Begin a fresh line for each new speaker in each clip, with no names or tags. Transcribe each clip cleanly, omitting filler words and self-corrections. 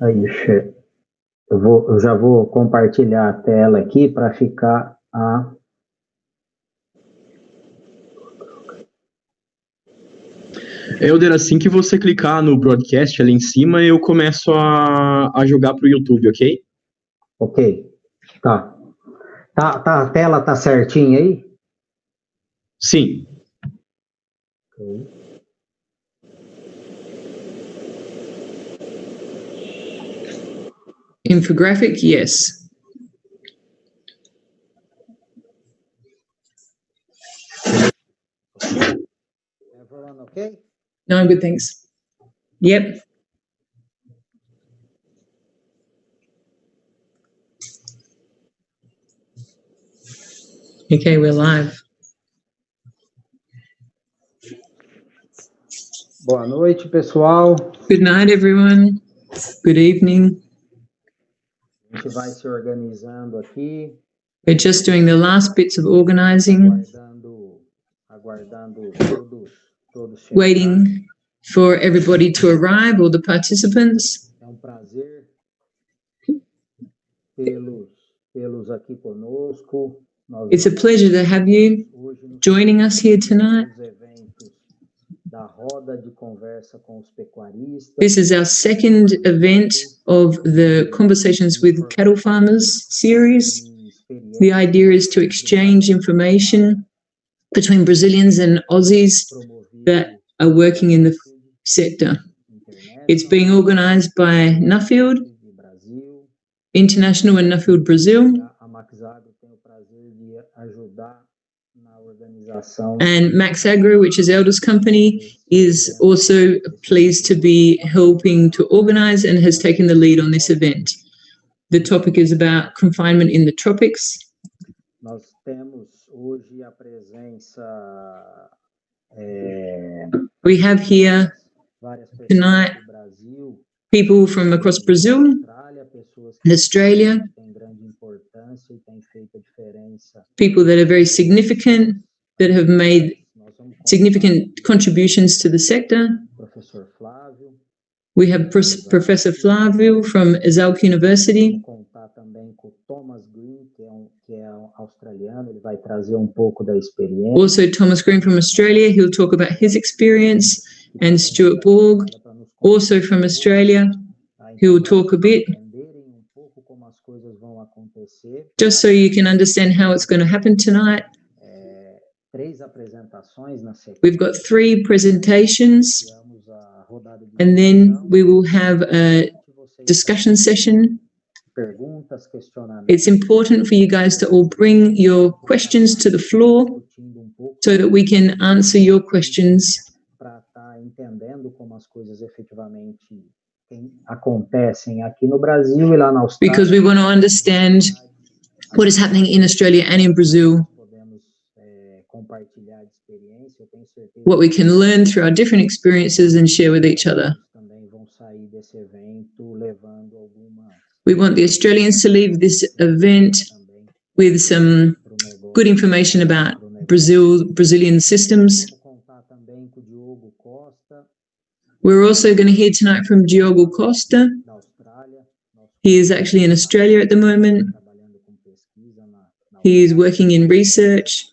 Aí, eu já vou compartilhar a tela aqui para ficar a...
Helder, assim que você clicar no broadcast ali em cima, eu começo a jogar para o YouTube, ok?
Ok, tá. A tela tá certinha aí?
Sim.
Ok.
Infographic, yes.
Everyone okay?
No, I'm good, thanks. Yep. Okay, we're live.
Boa noite, pessoal.
Good night, everyone. Good evening.
A gente vai se organizando aqui.
We're just doing the last bits of organizing,
aguardando todos chegarem.
waiting for everybody to arrive, all the participants.
É prazer tê-los aqui conosco.
It's a pleasure to have you joining us here tonight. This is our second event of the Conversations with Cattle Farmers series. The idea is to exchange information between Brazilians and Aussies that are working in the sector. It's being organised by Nuffield International and NuffieldBrazil. And Max Agro, which is Elder's company, is also pleased to be helping to organise and has taken the lead on this event. The topic is about confinement in the tropics.
Nós temos hoje a presença.
We have here tonight people from across Brazil and Australia, people that are very significant, that have made significant contributions to the sector. We have Professor Flavio from ESALQ University. Also Thomas Green from Australia, he'll talk about his experience, and Stewart Borg, also from Australia, who will talk a bit, just so you can understand how it's going to happen tonight. We've got 3 presentations, and then we will have a discussion session. It's important for you guys to all bring your questions to the floor so that we can answer your questions. Because we want to understand what is happening in Australia and in Brazil, what we can learn through our different experiences and share with each other. We want the Australians to leave this event with some good information about Brazilian systems. We're also going to hear tonight from Diogo Costa. He is actually in Australia at the moment. He is working in research.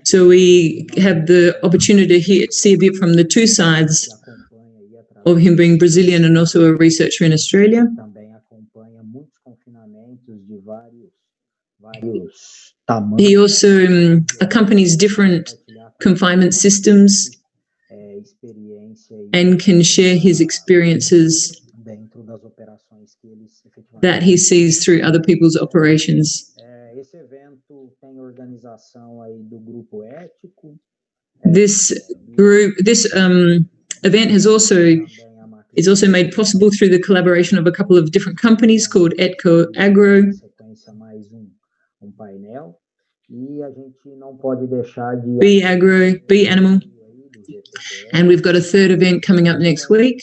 So we have the opportunity to see a bit from the 2 sides of him being Brazilian and also a researcher in Australia. He also accompanies different confinement systems and can share his experiences that he sees through other people's operations. This event is also made possible through the collaboration of a couple of different companies called Etco Agro. B Agro, B Animal, and we've got a 3rd event coming up next week.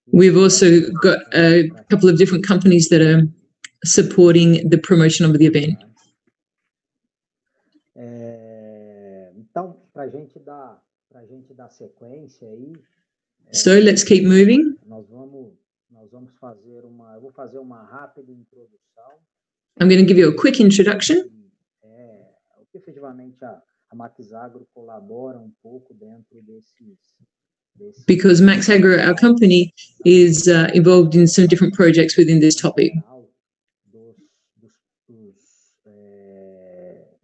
We've also got a couple of different companies that are supporting the promotion of the event.
a gente dar sequência aí,
So let's keep moving.
nós vamos fazer eu vou fazer uma rápida introdução.
I'm going to give you a quick introduction
O que efetivamente a Max Agro colabora um pouco dentro desses
because Max Agro, our company, is involved in some different projects within this topic.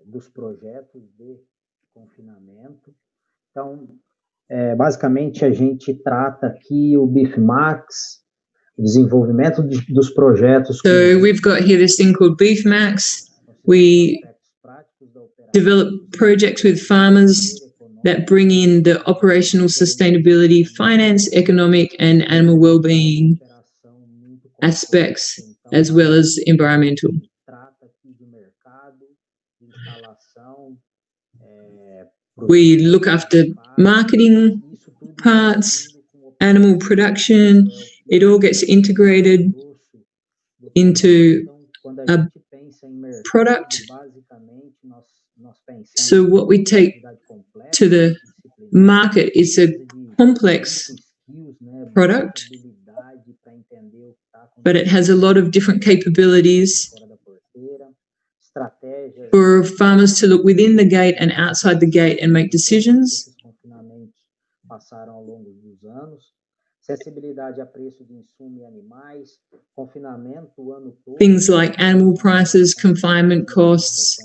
Dos projetos de confinamento. Então, basicamente, a gente trata aqui o BeefMax, o desenvolvimento dos projetos.
So we've got here this thing called BeefMax. We develop projects with farmers that bring in the operational sustainability, finance, economic, and animal well-being aspects, as well as environmental. We look after marketing parts, animal production. It all gets integrated into a product. So what we take to the market is a complex product, but it has a lot of different capabilities for farmers to look within the gate and outside the gate and make decisions. Things like animal prices, confinement costs,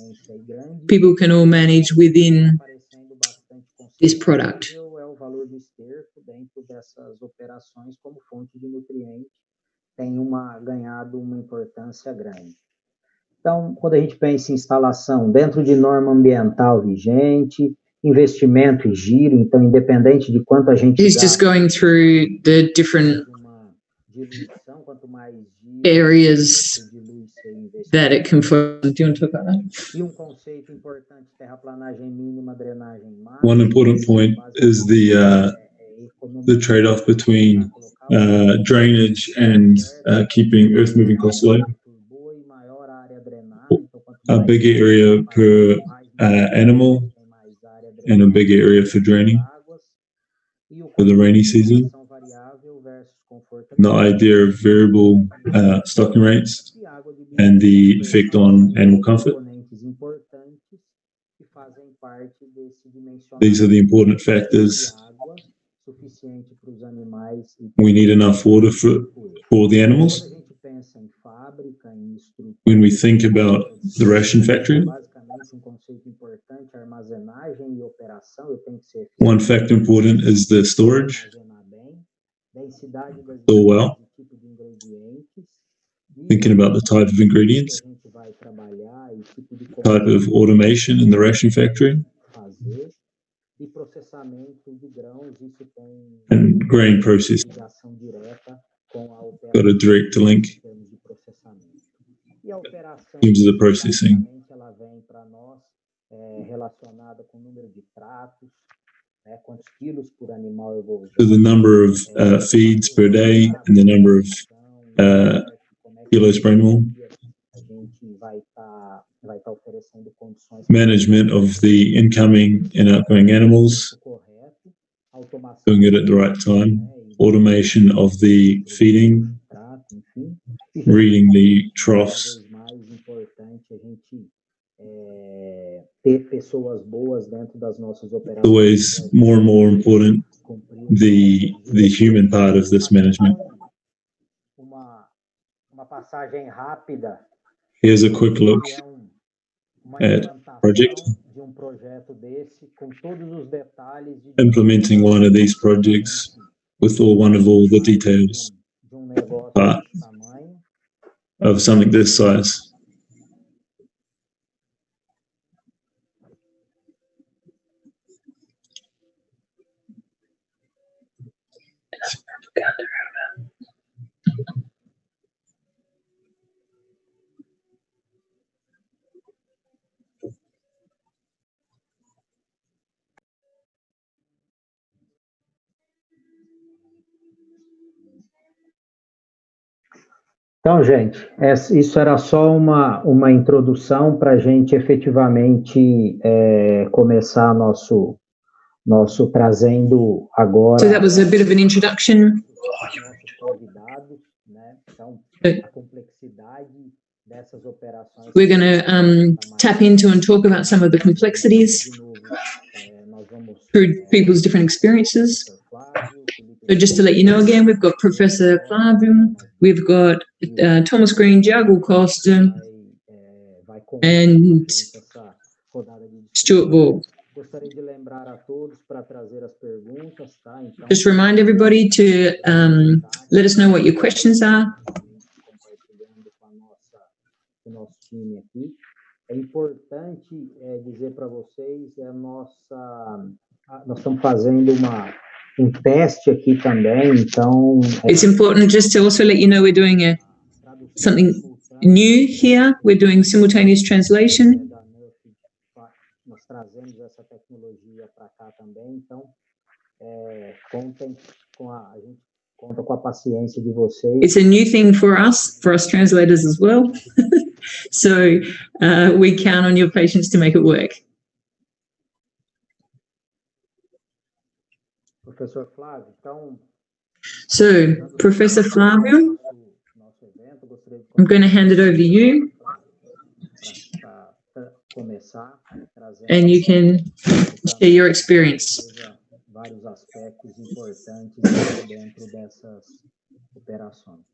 people can all manage within this product.
Então, quando a gente pensa em instalação dentro de norma ambiental vigente, investimento e giro, então, independente de quanto a gente
He's just going through the different areas that it can focus. Do you want to talk about that?
conceito importante, terraplanagem mínima, drenagem máxima.
One important point is the trade-off between drainage and keeping earth-moving costs low. A big area per animal and a big area for draining for the rainy season. The idea of variable stocking rates and the effect on animal comfort. These are the important factors. We need enough water for the animals. When we think about the ration factory, one factor important is the storage. Store well. Thinking about the type of ingredients, type of automation in the ration factory, and grain processing. Got a direct link in terms of the processing. So the number of feeds per day and the number of kilos per animal. Management of the incoming and outgoing animals, doing it at the right time. Automation of the feeding, reading the troughs. Always more and more important, the human part of this management. Here's a quick look at project. Implementing one of these projects with one of all the details part of something this size.
Então, gente, isso era só uma introdução para a gente efetivamente começar nosso nosso trazendo agora.
So that was a bit of an introduction. We're going to tap into and talk about some of the complexities through people's different experiences. So just to let you know again, we've got Professor Flavio, we've got Thomas Green, Thiago Costa, and Stewart Borg. Just remind everybody to let us know what your questions are.
É importante dizer para vocês, nós estamos fazendo teste aqui também, então...
It's important just to also let you know we're doing something new here. We're doing simultaneous translation.
Nós trazemos essa tecnologia para cá também, então contem a gente conta com a paciência de vocês.
It's a new thing for us translators as well. So we count on your patience to make it work.
Professor Flávio, então...
So, Professor Flavio, I'm going to hand it over to you. And you can share your experience.
Vários aspectos importantes dentro dessas operações.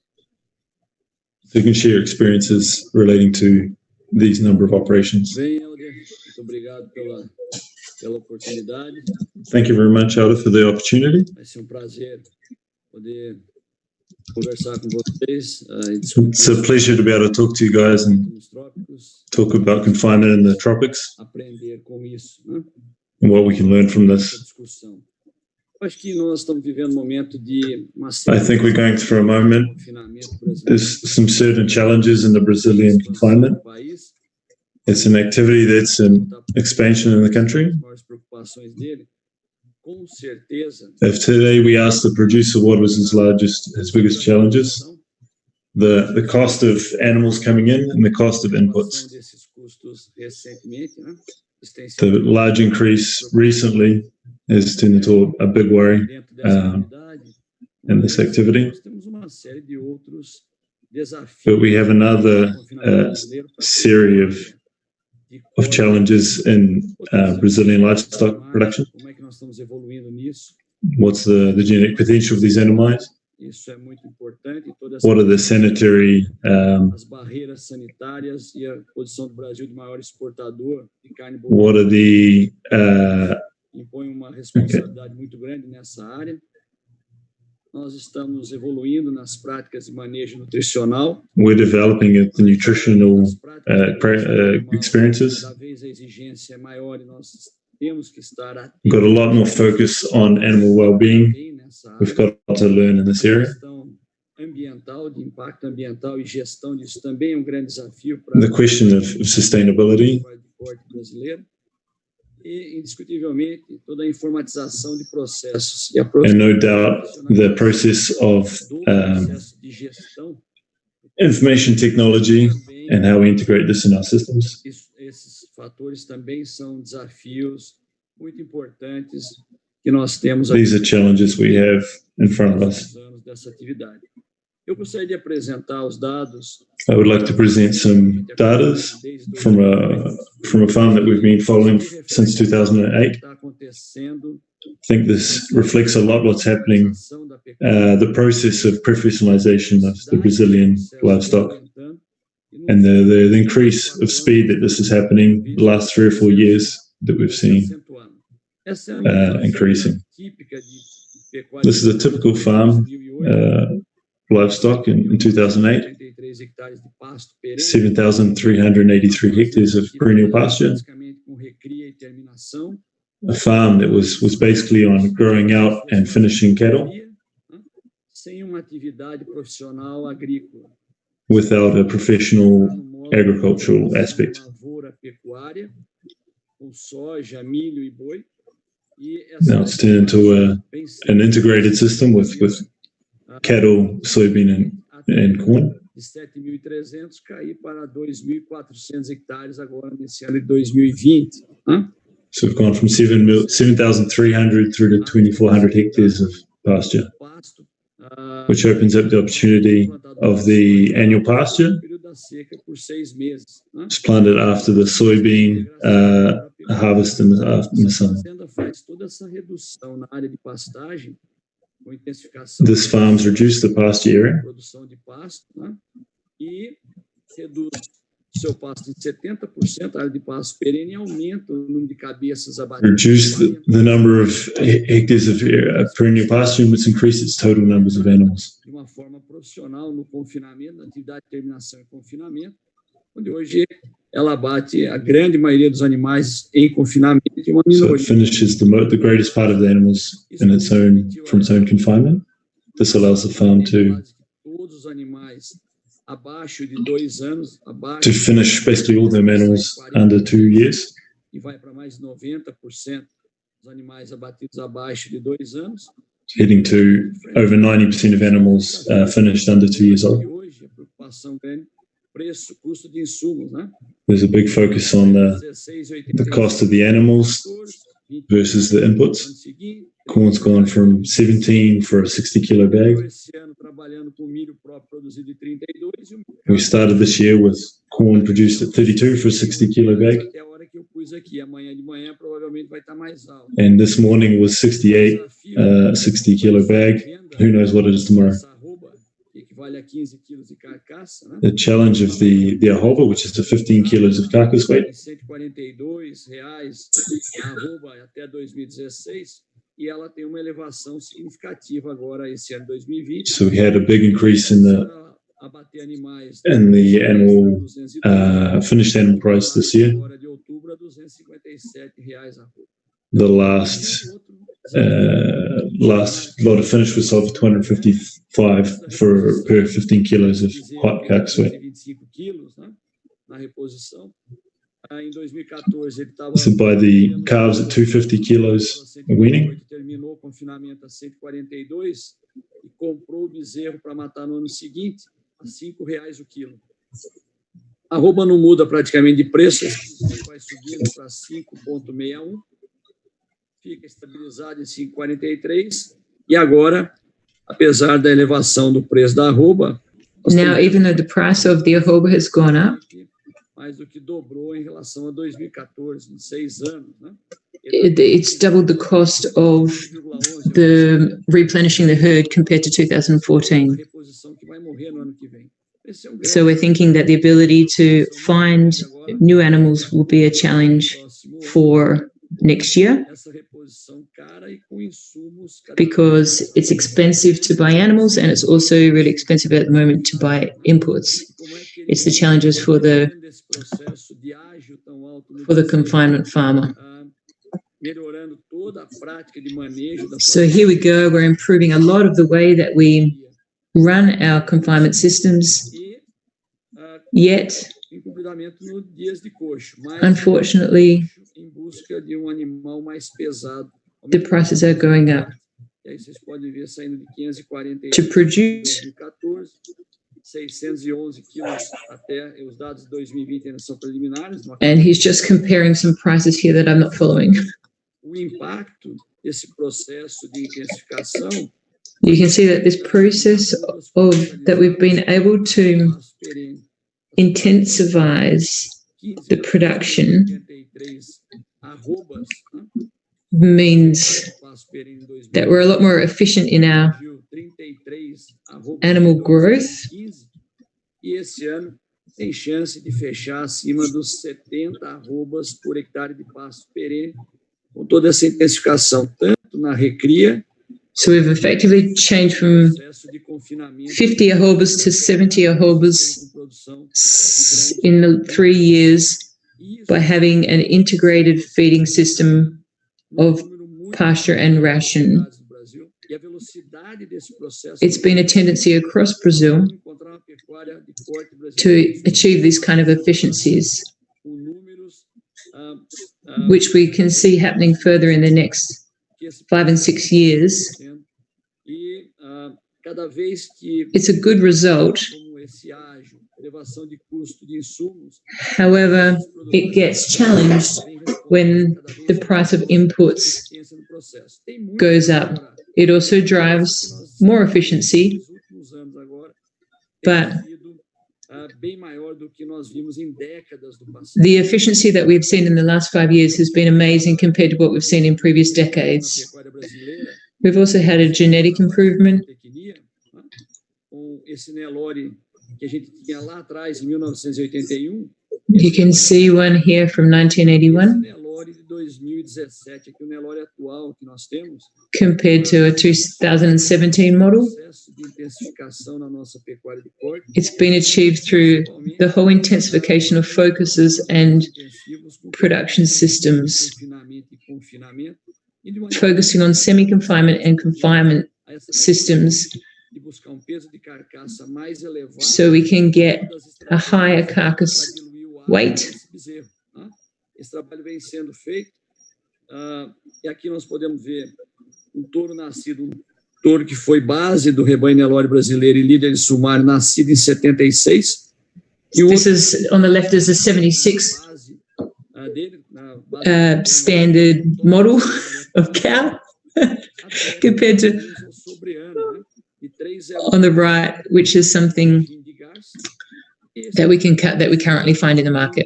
So you can share experiences relating to these number of operations.
Bem, Helder, muito obrigado pela oportunidade.
Thank you very much, Helder, for the opportunity.
Vai ser prazer poder conversar com vocês.
It's a pleasure to be able to talk to you guys and talk about confinement in the tropics
aprender com isso, né?
And what we can learn from this.
Discussão. Acho que nós estamos vivendo momento de uma
I think we're going through a moment. There's some certain challenges in the Brazilian confinement. It's an activity that's an expansion in the country. If today we asked the producer what was his biggest challenges, the cost of animals coming in and the cost of inputs. The large increase recently has turned into a big worry in this activity. But we have another series of challenges in Brazilian livestock production. What's the genetic potential of these animals? What are the sanitary what are the
impõe uma responsabilidade muito grande nessa área. Nós estamos evoluindo nas práticas de manejo nutricional.
We're developing the nutritional experiences.
Cada vez a exigência é maior e nós temos que estar atentos.
We've got a lot more focus on animal well-being. We've got to learn in this area.
Ambiental, de impacto ambiental e gestão disso também é grande desafio para
the question of sustainability.
Brasileiro. E, indiscutivelmente, toda a informatização de processos.
And no doubt, the process of information technology and how we integrate this in our systems.
Esses fatores também são desafios muito importantes que nós temos.
These are challenges we have in front of us.
Dessa atividade. Eu gostaria de apresentar os dados.
I would like to present some data from a farm that we've been following since 2008. I think this reflects a lot what's happening, the process of professionalization of the Brazilian livestock and the increase of speed that this is happening the last 3 or 4 years that we've seen increasing. This is a typical farm. Livestock in 2008, 7,383 hectares of perennial pasture, a farm that was basically on growing out and finishing cattle without a professional agricultural aspect. Now it's turned into an integrated system with cattle, soybean, and corn.
De 7.300 cair para 2.400 hectares agora nesse ano de 2020.
So we've gone from 7,300 through to 2,400 hectares of pasture, which opens up the opportunity of the annual pasture. It's planted after the soybean harvest in the summer. This farms reduce the pasture area,
seu pasto em 70%, a área de pasto perene, aumenta o número de cabeças abatidas.
Reduce the number of hectares of perennial pasture, which increase its total numbers of animals.
De uma forma profissional no confinamento, na atividade de terminação e confinamento, onde hoje ela abate a grande maioria dos animais em confinamento e uma minoria.
So it finishes the greatest part of the animals in from its own confinement. This allows the farm to finish basically all the animals under 2 years.
E vai para mais 90% dos animais abatidos abaixo de 2 anos.
Heading to over 90% of animals finished under 2 years old.
Hoje a preocupação grande preço, custo de insumos, né?
There's a big focus on the cost of the animals versus the inputs. Corn's gone from 17 for a 60-kilo bag. We started this year with corn produced at 32 for a 60-kilo bag. And this morning was 68, 60-kilo bag. Who knows what it is tomorrow? The challenge of the arroba, which is the 15 kilos of carcass weight. So we had a big increase in the animal finished animal price this year. The last lot of finish was sold for 255 per 15 kilos of hot carcass weight. So by the calves at 250 kilos a weaning.
Terminou o confinamento a 142 e comprou o bezerro para matar no ano seguinte a R$5 o quilo. A arroba não muda praticamente de preço, vai subindo para 5,61, fica estabilizado em 5,43 e agora, apesar da elevação do preço da arroba,
now even though the price of the arroba has gone up,
mais do que dobrou em relação a 2014, em 6 anos, né?
It's doubled the cost of the replenishing the herd compared to 2014. So we're thinking that the ability to find new animals will be a challenge for next year because it's expensive to buy animals and it's also really expensive at the moment to buy inputs. It's the challenges for the confinement farmer. So here we go, we're improving a lot of the way that we run our confinement systems, yet, unfortunately, the prices are going up. To produce
611 quilos até os dados de 2020 ainda são preliminares.
And he's just comparing some prices here that I'm not following.
O impacto desse processo de intensificação.
You can see that this process that we've been able to intensivize the production means that we're a lot more efficient in our animal growth.
E esse ano tem chance de fechar acima dos 70 arrobas por hectare de pasto perene, com toda essa intensificação, tanto na recria.
So we've effectively changed from 50 arrobas to 70 arrobas in the 3 years by having an integrated feeding system of pasture and ration. It's been a tendency across Brazil to achieve these kind of efficiencies, which we can see happening further in the next 5 and 6 years. It's a good result. However, it gets challenged when the price of inputs goes up. It also drives more efficiency, but the efficiency that we've seen in the last 5 years has been amazing compared to what we've seen in previous decades. We've also had a genetic improvement. You can see one here from 1981 compared to a 2017 model. It's been achieved through the whole intensification of focuses and production systems, focusing on semi-confinement and confinement systems, so we can get a higher carcass weight.
Esse trabalho vem sendo feito, e aqui nós podemos ver touro nascido, touro que foi base do rebanho Nelore brasileiro e líder de sumário, nascido em 76.
This is, on the left is a 76 standard model of cow compared to on the right, which is something that we can cut, that we currently find in the market.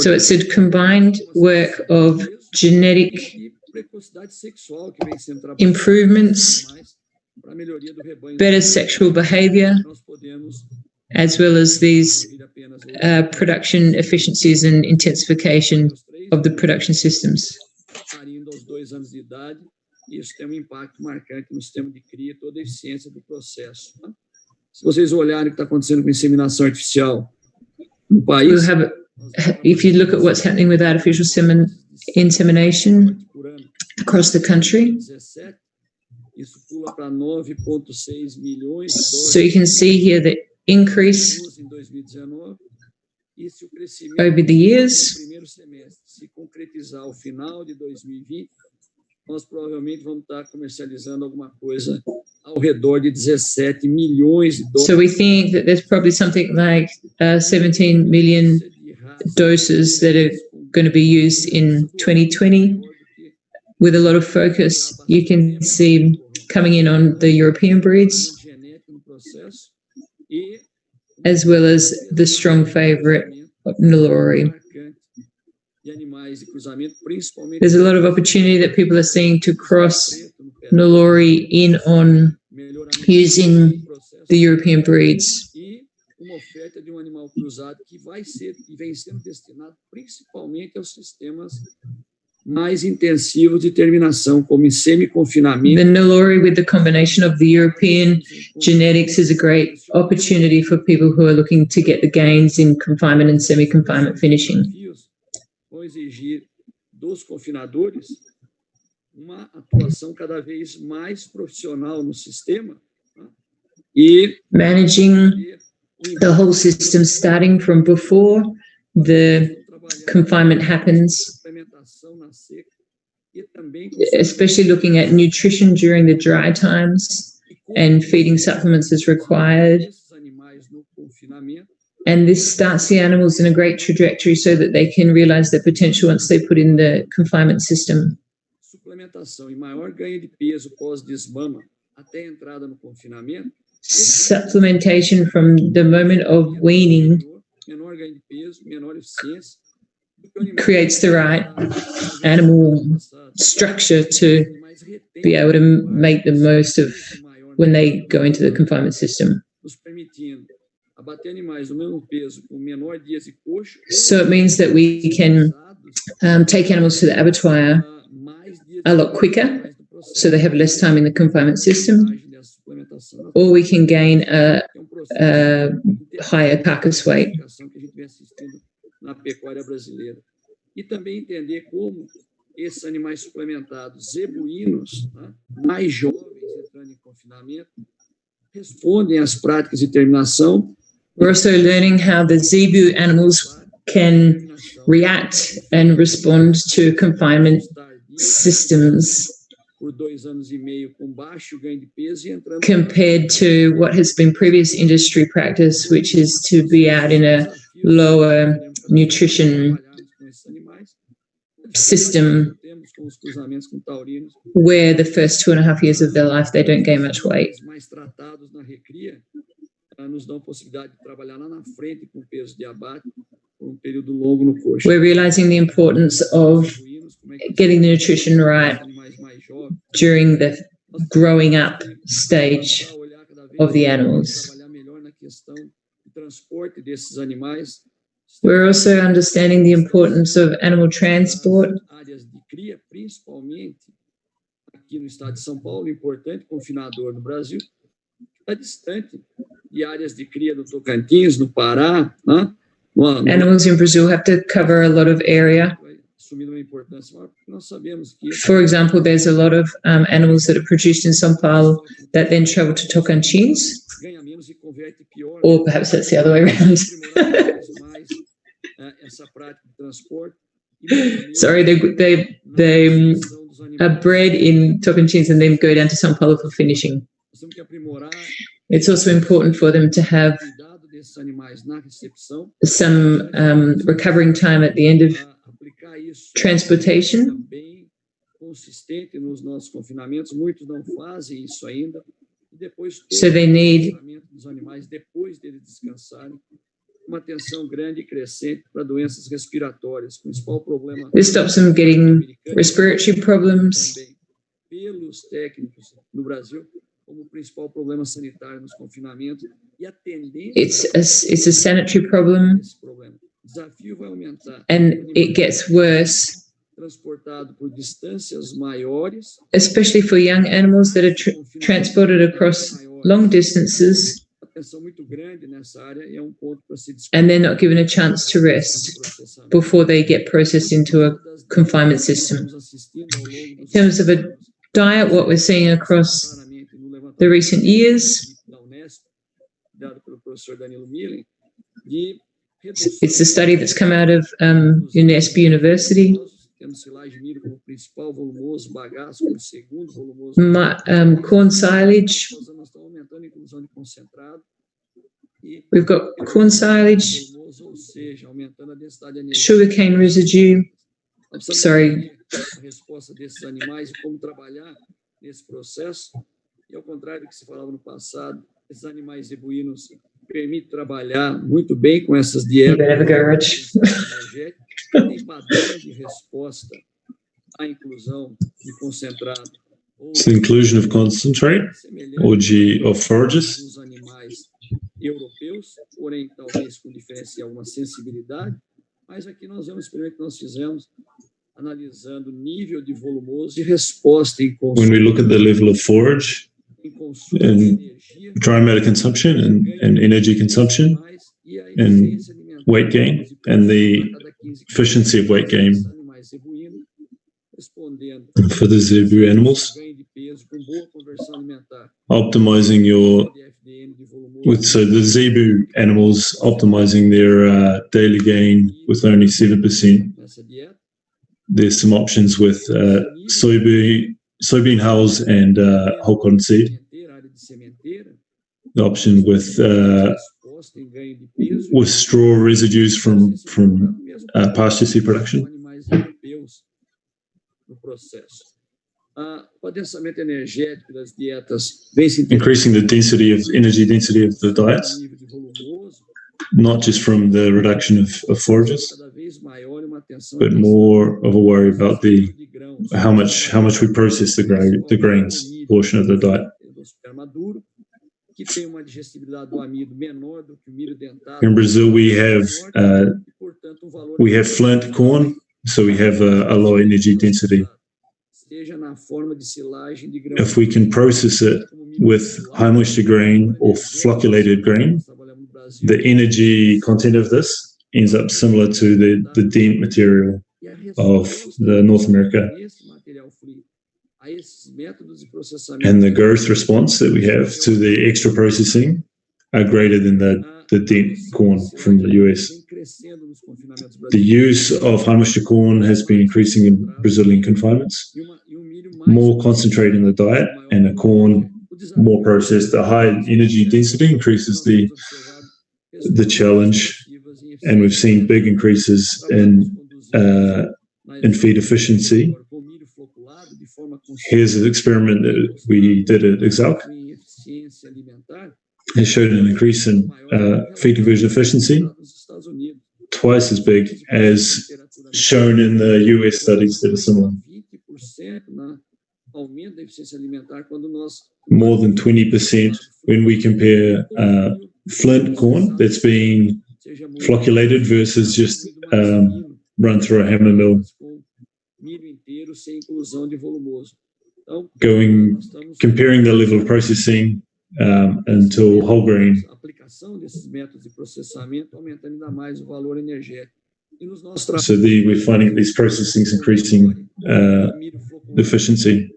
So it's a combined work of genetic improvements, better sexual behavior, as well as these production efficiencies and intensification of the production systems.
Isso tem impacto marcante no sistema de cria e toda a eficiência do processo. Se vocês olharem o que está acontecendo com inseminação artificial no país,
if you look at what's happening with artificial insemination across the country,
isso pula para 9,6 milhões de doses.
So you can see here the increase
em 2019 e se o crescimento
over the years.
No primeiro semestre se concretizar ao final de 2020, nós provavelmente vamos estar comercializando alguma coisa ao redor de 17 milhões de doses.
So we think that there's probably something like 17 million doses that are going to be used in 2020 with a lot of focus. You can see coming in on the European breeds, as well as the strong favorite of Nelore. There's a lot of opportunity that people are seeing to cross Nelore in on using the European breeds.
Uma oferta de animal cruzado que vai ser e vem sendo destinado principalmente aos sistemas mais intensivos de terminação, como em semi-confinamento.
The Nelore with the combination of the European genetics is a great opportunity for people who are looking to get the gains in confinement and semi-confinement finishing.
Vão exigir dos confinadores uma atuação cada vez mais profissional no sistema e
managing the whole system starting from before the confinement happens, especially looking at nutrition during the dry times and feeding supplements as required. And this starts the animals in a great trajectory so that they can realize their potential once they put in the confinement system.
Suplementação e maior ganho de peso pós-desmama até a entrada no confinamento.
Supplementation from the moment of weaning
Menor ganho de peso, menor eficiência.
creates the right animal structure to be able to make the most of when they go into the confinement system. So it means that we can take animals to the abattoir a lot quicker, so they have less time in the confinement system, or we can gain a higher carcass weight.
Na pecuária brasileira. E também entender como esses animais suplementados zebuínos, mais jovens entrando em confinamento, respondem às práticas de terminação.
We're also learning how the zebu animals can react and respond to confinement systems
por 2 anos e meio com baixo ganho de peso e entrando
compared to what has been previous industry practice, which is to be out in a lower nutrition system where the first 2.5 years of their life they don't gain much weight.
Mais tratados na recria nos dão possibilidade de trabalhar lá na frente com peso de abate por período longo no coxo.
We're realizing the importance of getting the nutrition right during the growing up stage of the animals. We're also understanding the importance of animal transport.
Áreas de cria, principalmente aqui no estado de São Paulo, importante confinador no Brasil, está distante de áreas de cria do Tocantins, no Pará, né?
Animals in Brazil have to cover a lot of area. For example, there's a lot of animals that are produced in Sao Paulo that then travel to Tocantins, or perhaps that's the other way around. Sorry, they are bred in Tocantins and then go down to Sao Paulo for finishing. It's also important for them to have some recovering time at the end of transportation. So they need this stops them getting respiratory problems. It's a sanitary problem, and it gets worse, especially for young animals that are transported across long distances, and they're not given a chance to rest before they get processed into a confinement system. In terms of a diet, what we're seeing across the recent years, it's a study that's come out of UNISP University. Corn silage. We've got corn silage, sugarcane residue. Sorry. E ao contrário do que se falava no passado, esses animais zebuínos permitem trabalhar muito bem com essas dietas. Tem padrão de resposta à inclusão de concentrado.
So the inclusion of concentrate or of forages.
Os animais europeus, porém talvez com diferença em alguma sensibilidade, mas aqui nós vemos o experimento que nós fizemos analisando o nível de volumoso e resposta em consumo.
When we look at the level of forage and dry matter consumption and energy consumption and weight gain and the efficiency of weight gain for the zebu animals, optimizing so the zebu animals optimizing their daily gain with only 7%. There's some options with soybean hulls and whole cotton seed. The option with straw residues from pasture seed production. Increasing the energy density of the diets, not just from the reduction of forages, but more of a worry about how much we process the grains portion of the diet. In Brazil, we have flint corn, so we have a low energy density. If we can process it with high moisture grain or flocculated grain, the energy content of this ends up similar to the dent material of the North America. And the growth response that we have to the extra processing are greater than the dent corn from the US. The use of high moisture corn has been increasing in Brazilian confinements, more concentrate in the diet and the corn more processed. The high energy density increases the challenge, and we've seen big increases in feed efficiency. Here's an experiment that we did at ESALQ. It showed an increase in feed conversion efficiency, twice as big as shown in the US studies that are similar. More than 20% when we compare flint corn that's being flocculated versus just run through a hammer mill. Comparing the level of processing until whole grain. So we're finding these processing is increasing efficiency.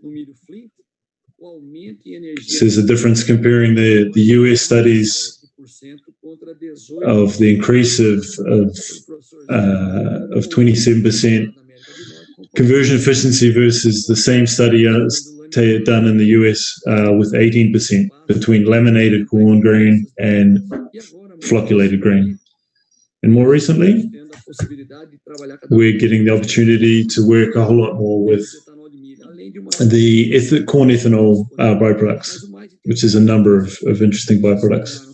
So there's a difference comparing the US studies of the increase of 27% conversion efficiency versus the same study done in the US with 18% between laminated corn grain and flocculated grain. And more recently, we're getting the opportunity to work a whole lot more with the corn ethanol byproducts, which is a number of interesting byproducts.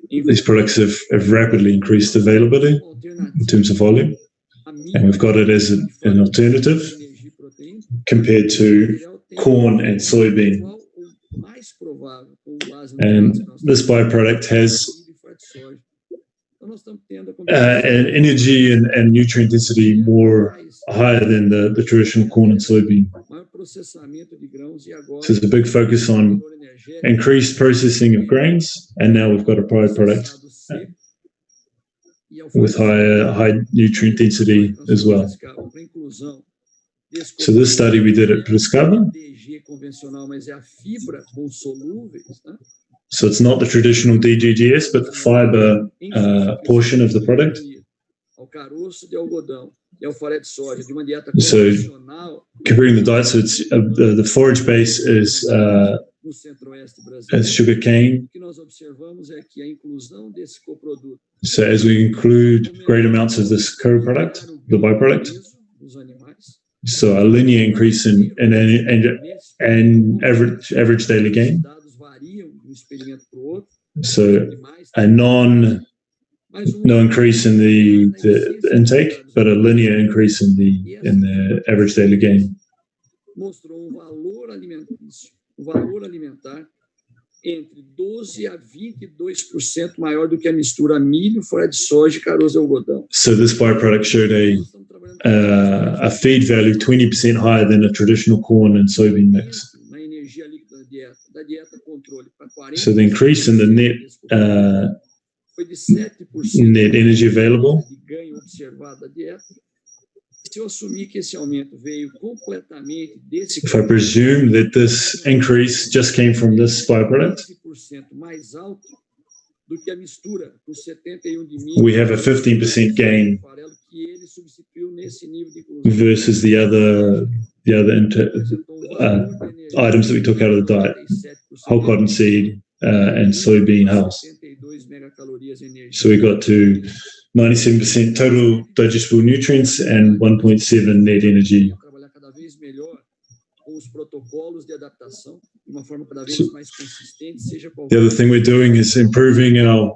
These products have rapidly increased availability in terms of volume, and we've got it as an alternative compared to corn and soybean. And this byproduct has an energy and nutrient density more higher than the traditional corn and soybean. So there's a big focus on increased processing of grains, and now we've got a byproduct with high nutrient density as well. So this study we did at Pescada. So it's not the traditional DGGS, but the fiber portion of the product. So comparing the diet, so it's the forage base is sugar cane. So as we include great amounts of this co-product, the byproduct, so a linear increase in average daily gain. So no increase in the intake, but a linear increase in the average daily gain.
Entre 12 a 22% maior do que a mistura milho, folha de soja e caroço de algodão.
So this byproduct showed a feed value 20% higher than a traditional corn and soybean mix. So the increase in the net energy available. If I presume that this increase just came from this byproduct, we have a 15% gain versus the other items that we took out of the diet, whole cottonseed and soybean hulls. So we got to 97% total digestible nutrients and 1.7 net energy. The other thing we're doing is improving our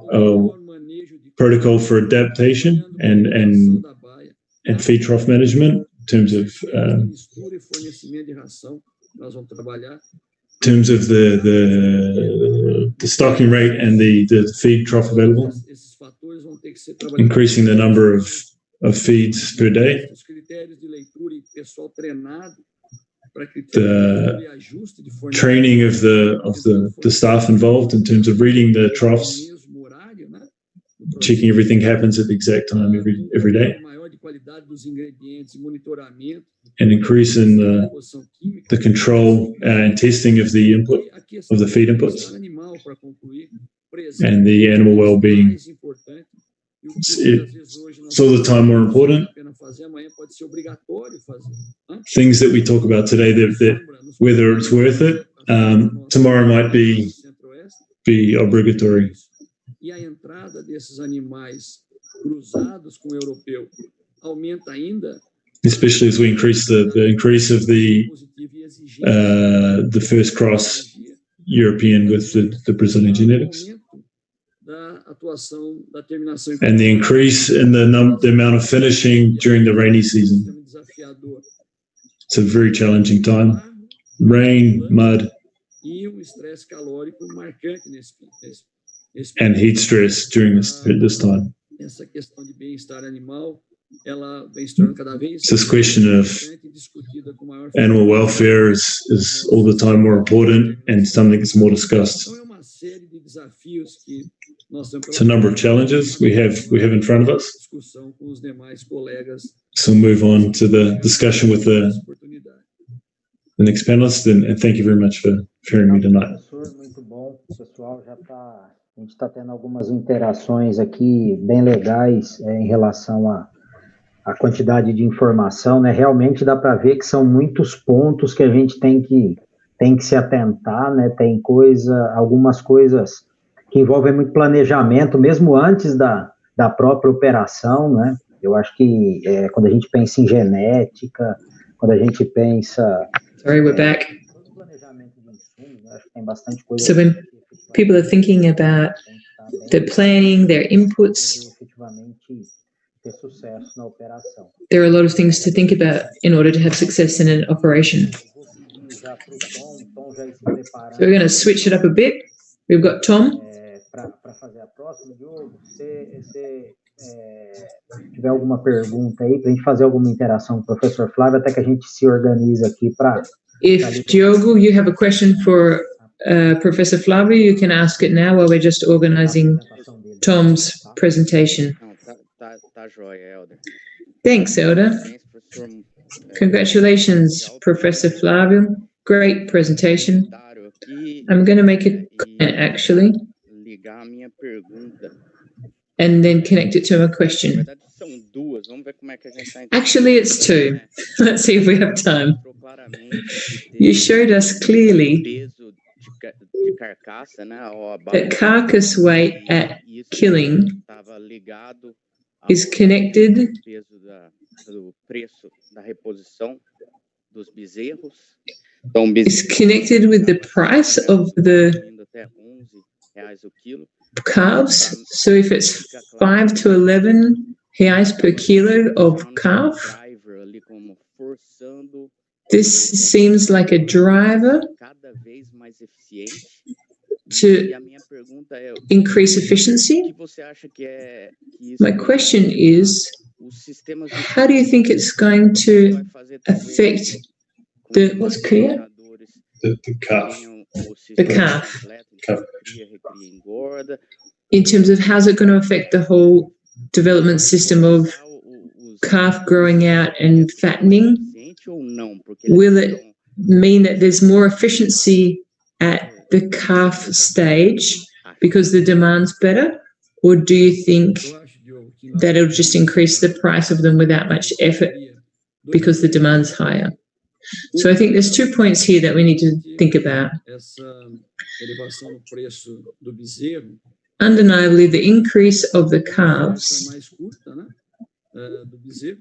protocol for adaptation and feed trough management in terms of the stocking rate and the feed trough available, increasing the number of feeds per day. The training of the staff involved in terms of reading the troughs, checking everything happens at the exact time every day, and increase in the control and testing of the input of the feed inputs and the animal well-being. It's all the time more important things that we talk about today, that whether it's worth it, tomorrow might be obligatory.
E a entrada desses animais cruzados com o europeu aumenta ainda.
Especially as we increase the increase of the first cross European with the Brazilian genetics, and the increase in the amount of finishing during the rainy season. It's a very challenging time. Rain, mud, and heat stress during this time.
Essa questão de bem-estar animal, ela vem se tornando cada vez
this question of animal welfare is all the time more important and something that's more discussed. It's a number of challenges we have in front of us. So we'll move on to the discussion with the next panelist, and thank you very much for hearing me tonight.
Muito bom, pessoal, a gente está tendo algumas interações aqui bem legais em relação à quantidade de informação, né? Realmente dá para ver que são muitos pontos que a gente tem que se atentar, né? Tem algumas coisas que envolvem muito planejamento, mesmo antes da própria operação, né? Eu acho que quando a gente pensa em genética, quando a gente pensa...
Sorry, we're back.
Planejamento de insumos, né? Acho que tem bastante coisa...
So when people are thinking about the planning, their inputs, there are a lot of things to think about in order to have success in an operation. So we're going to switch it up a bit. We've got Tom.
Para fazer a próxima, Diogo, se tiver alguma pergunta aí, para a gente fazer alguma interação com o professor Flávio, até que a gente se organize aqui para...
If, Diogo, you have a question for Professor Flavio, you can ask it now while we're just organizing Tom's presentation. Thanks, Elder. Congratulations, Professor Flavio. Great presentation. I'm going to make a comment, actually, and then connect it to my question. Actually, it's two. Let's see if we have time. You showed us clearly that carcass weight at killing is connected with the price of the calves. So if it's 5 to 11 reais per kilo of calf, this seems like a driver to increase efficiency. My question is, how do you think it's going to affect what's clear?
The calf.
The calf. In terms of how's it going to affect the whole development system of calf growing out and fattening? Will it mean that there's more efficiency at the calf stage because the demand's better? Or do you think that it'll just increase the price of them without much effort because the demand's higher? So I think there's 2 points here that we need to think about. Undeniably, the increase of the calves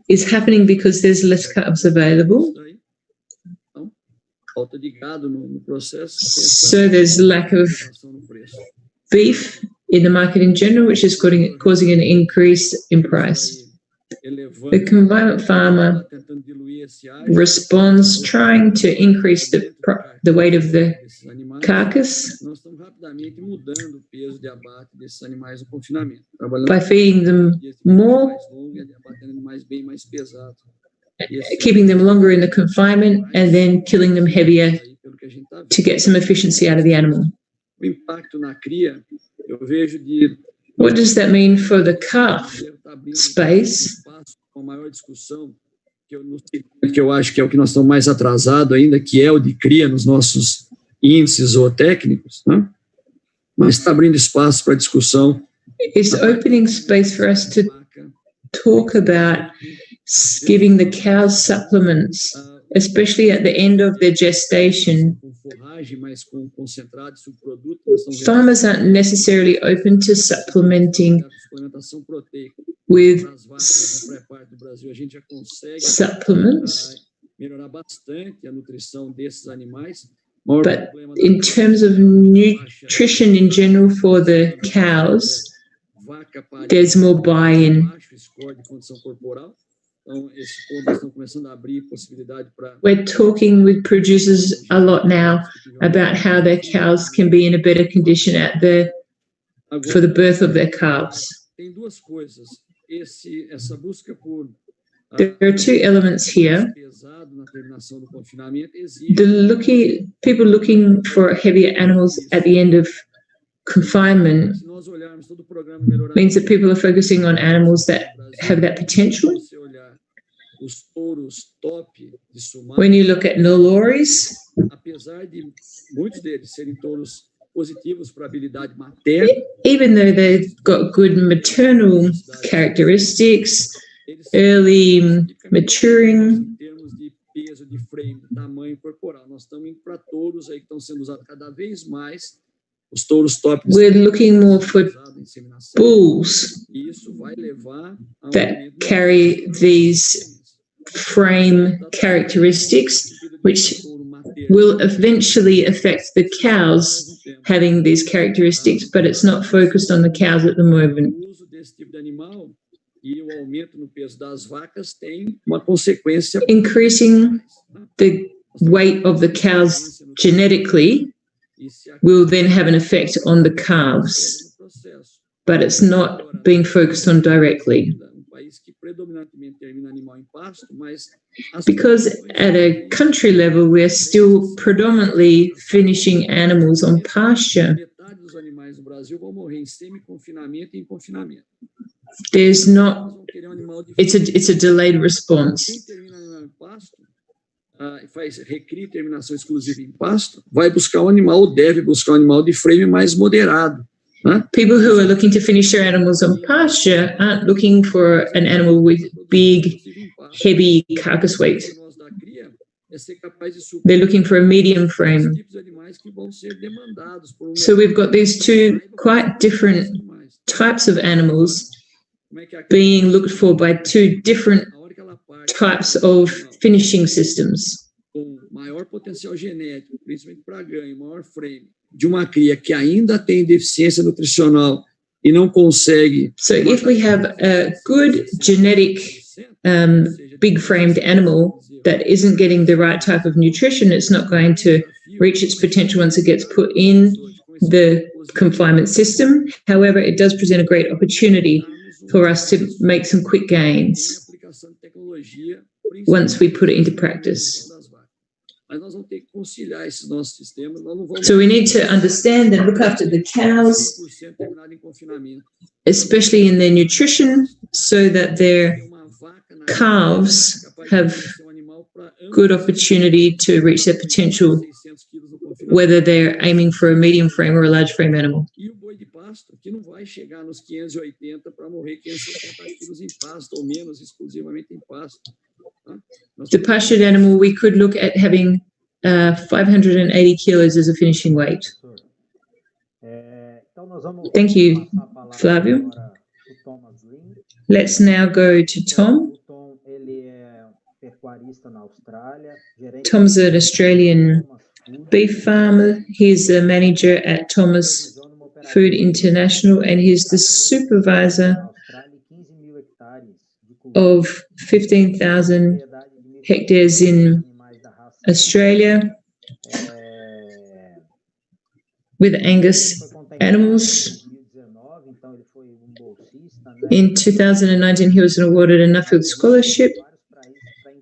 is happening because there's less calves available. So there's lack of beef in the market in general, which is causing an increase in price. The confinement farmer responds trying to increase the weight of the carcass by feeding them more, keeping them longer in the confinement, and then killing them heavier to get some efficiency out of the animal. What does that mean for the calf space?
Que eu acho que é o que nós estamos mais atrasados ainda, que é o de cria nos nossos índices zootécnicos, né? Mas está abrindo espaço para discussão.
It's opening space for us to talk about giving the cows supplements, especially at the end of their gestation. Farmers aren't necessarily open to supplementing with supplements. But in terms of nutrition in general for the cows, there's more buy-in. We're talking with producers a lot now about how their cows can be in a better condition for the birth of their calves. There are two elements here. People looking for heavier animals at the end of confinement means that people are focusing on animals that have that potential. When you look at Nelores, even though they've got good maternal characteristics, early maturing, we're looking more for bulls that carry these frame characteristics, which will eventually affect the cows having these characteristics, but it's not focused on the cows at the moment. Increasing the weight of the cows genetically will then have an effect on the calves, but it's not being focused on directly. Because at a country level, we're still predominantly finishing animals on pasture. There's not, it's a delayed response.
Faz recria e terminação exclusiva em pasto, vai buscar animal, ou deve buscar animal de frame mais moderado.
People who are looking to finish their animals on pasture aren't looking for an animal with big, heavy carcass weight. They're looking for a medium frame. So we've got these two quite different types of animals being looked for by two different types of finishing systems.
Maior potencial genético, principalmente para ganho, maior frame, de uma cria que ainda tem deficiência nutricional e não consegue.
So if we have a good genetic big-framed animal that isn't getting the right type of nutrition, it's not going to reach its potential once it gets put in the confinement system. However, it does present a great opportunity for us to make some quick gains once we put it into practice. So we need to understand and look after the cows, especially in their nutrition, so that their calves have good opportunity to reach their potential, whether they're aiming for a medium frame or a large frame animal.
Que não vai chegar nos 580 para morrer 570 quilos em pasto ou menos exclusivamente em pasto.
The pastured animal, we could look at having 580 kilos as a finishing weight. Thank you, Flavio. Let's now go to Tom. Tom's an Australian beef farmer. He's a manager at Thomas Food International, and he's the supervisor of 15,000 hectares in Australia with Angus animals. In 2019, he was awarded a Nuffield Scholarship.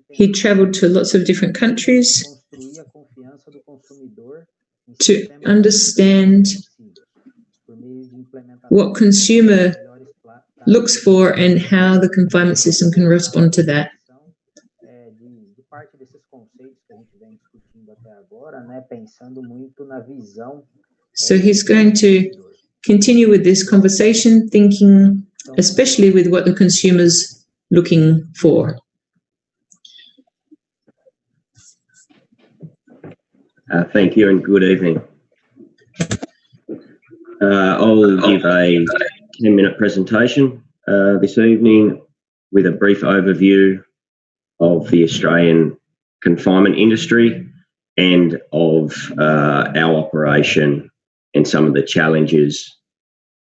He traveled to lots of different countries to understand what consumer looks for and how the confinement system can respond to that. So he's going to continue with this conversation, thinking especially with what the consumer's looking for.
Thank you and good evening. I'll give a 10-minute presentation this evening with a brief overview of the Australian confinement industry and of our operation and some of the challenges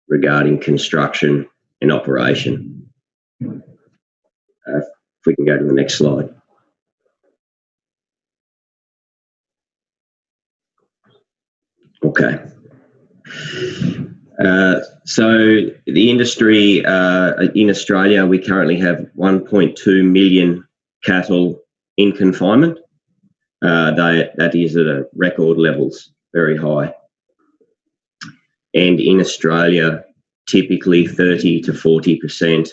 regarding construction and operation. If we can go to the next slide. Okay. So the industry in Australia, we currently have 1.2 million cattle in confinement. That is at record levels, very high. And in Australia, typically 30 to 40%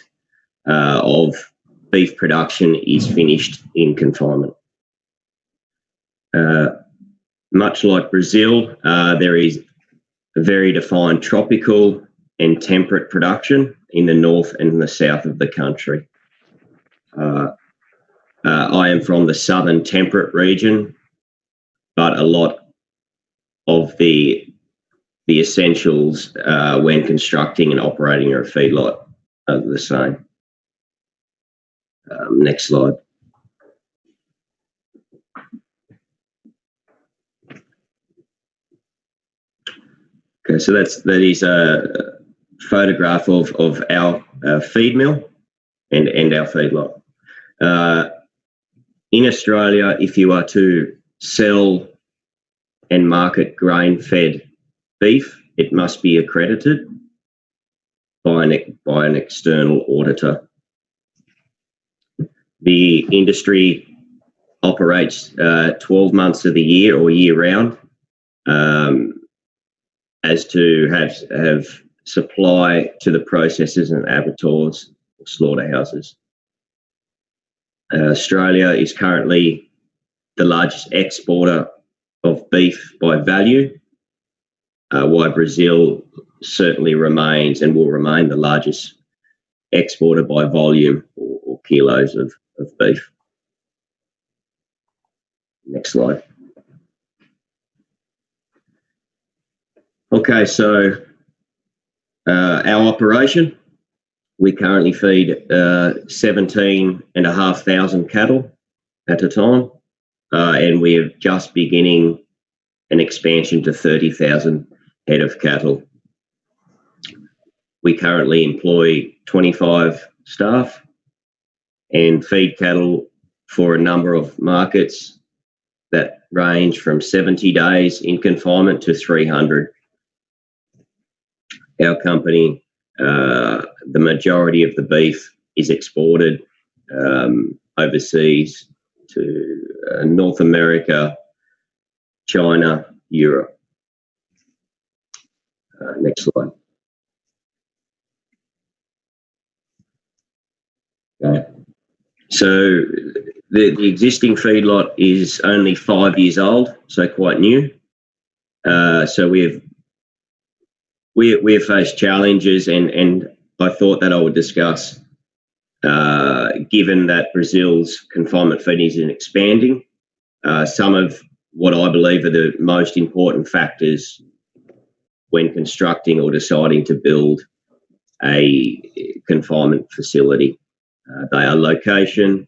of beef production is finished in confinement. Much like Brazil, there is a very defined tropical and temperate production in the north and the south of the country. I am from the southern temperate region, but a lot of the essentials when constructing and operating a feedlot are the same. Next slide. Okay, so that is a photograph of our feed mill and our feedlot. In Australia, if you are to sell and market grain-fed beef, it must be accredited by an external auditor. The industry operates 12 months of the year or year-round, as to have supply to the processors and abattoirs, slaughterhouses. Australia is currently the largest exporter of beef by value, while Brazil certainly remains and will remain the largest exporter by volume or kilos of beef. Next slide. Okay, so our operation, we currently feed 17,500 cattle at a time, and we are just beginning an expansion to 30,000 head of cattle. We currently employ 25 staff and feed cattle for a number of markets that range from 70 days in confinement to 300. Our company, the majority of the beef is exported overseas to North America, China, Europe. Next slide. Okay. So the existing feedlot is only 5 years old, so quite new. So we've faced challenges, and I thought that I would discuss, given that Brazil's confinement feeding is expanding, some of what I believe are the most important factors when constructing or deciding to build a confinement facility. They are location,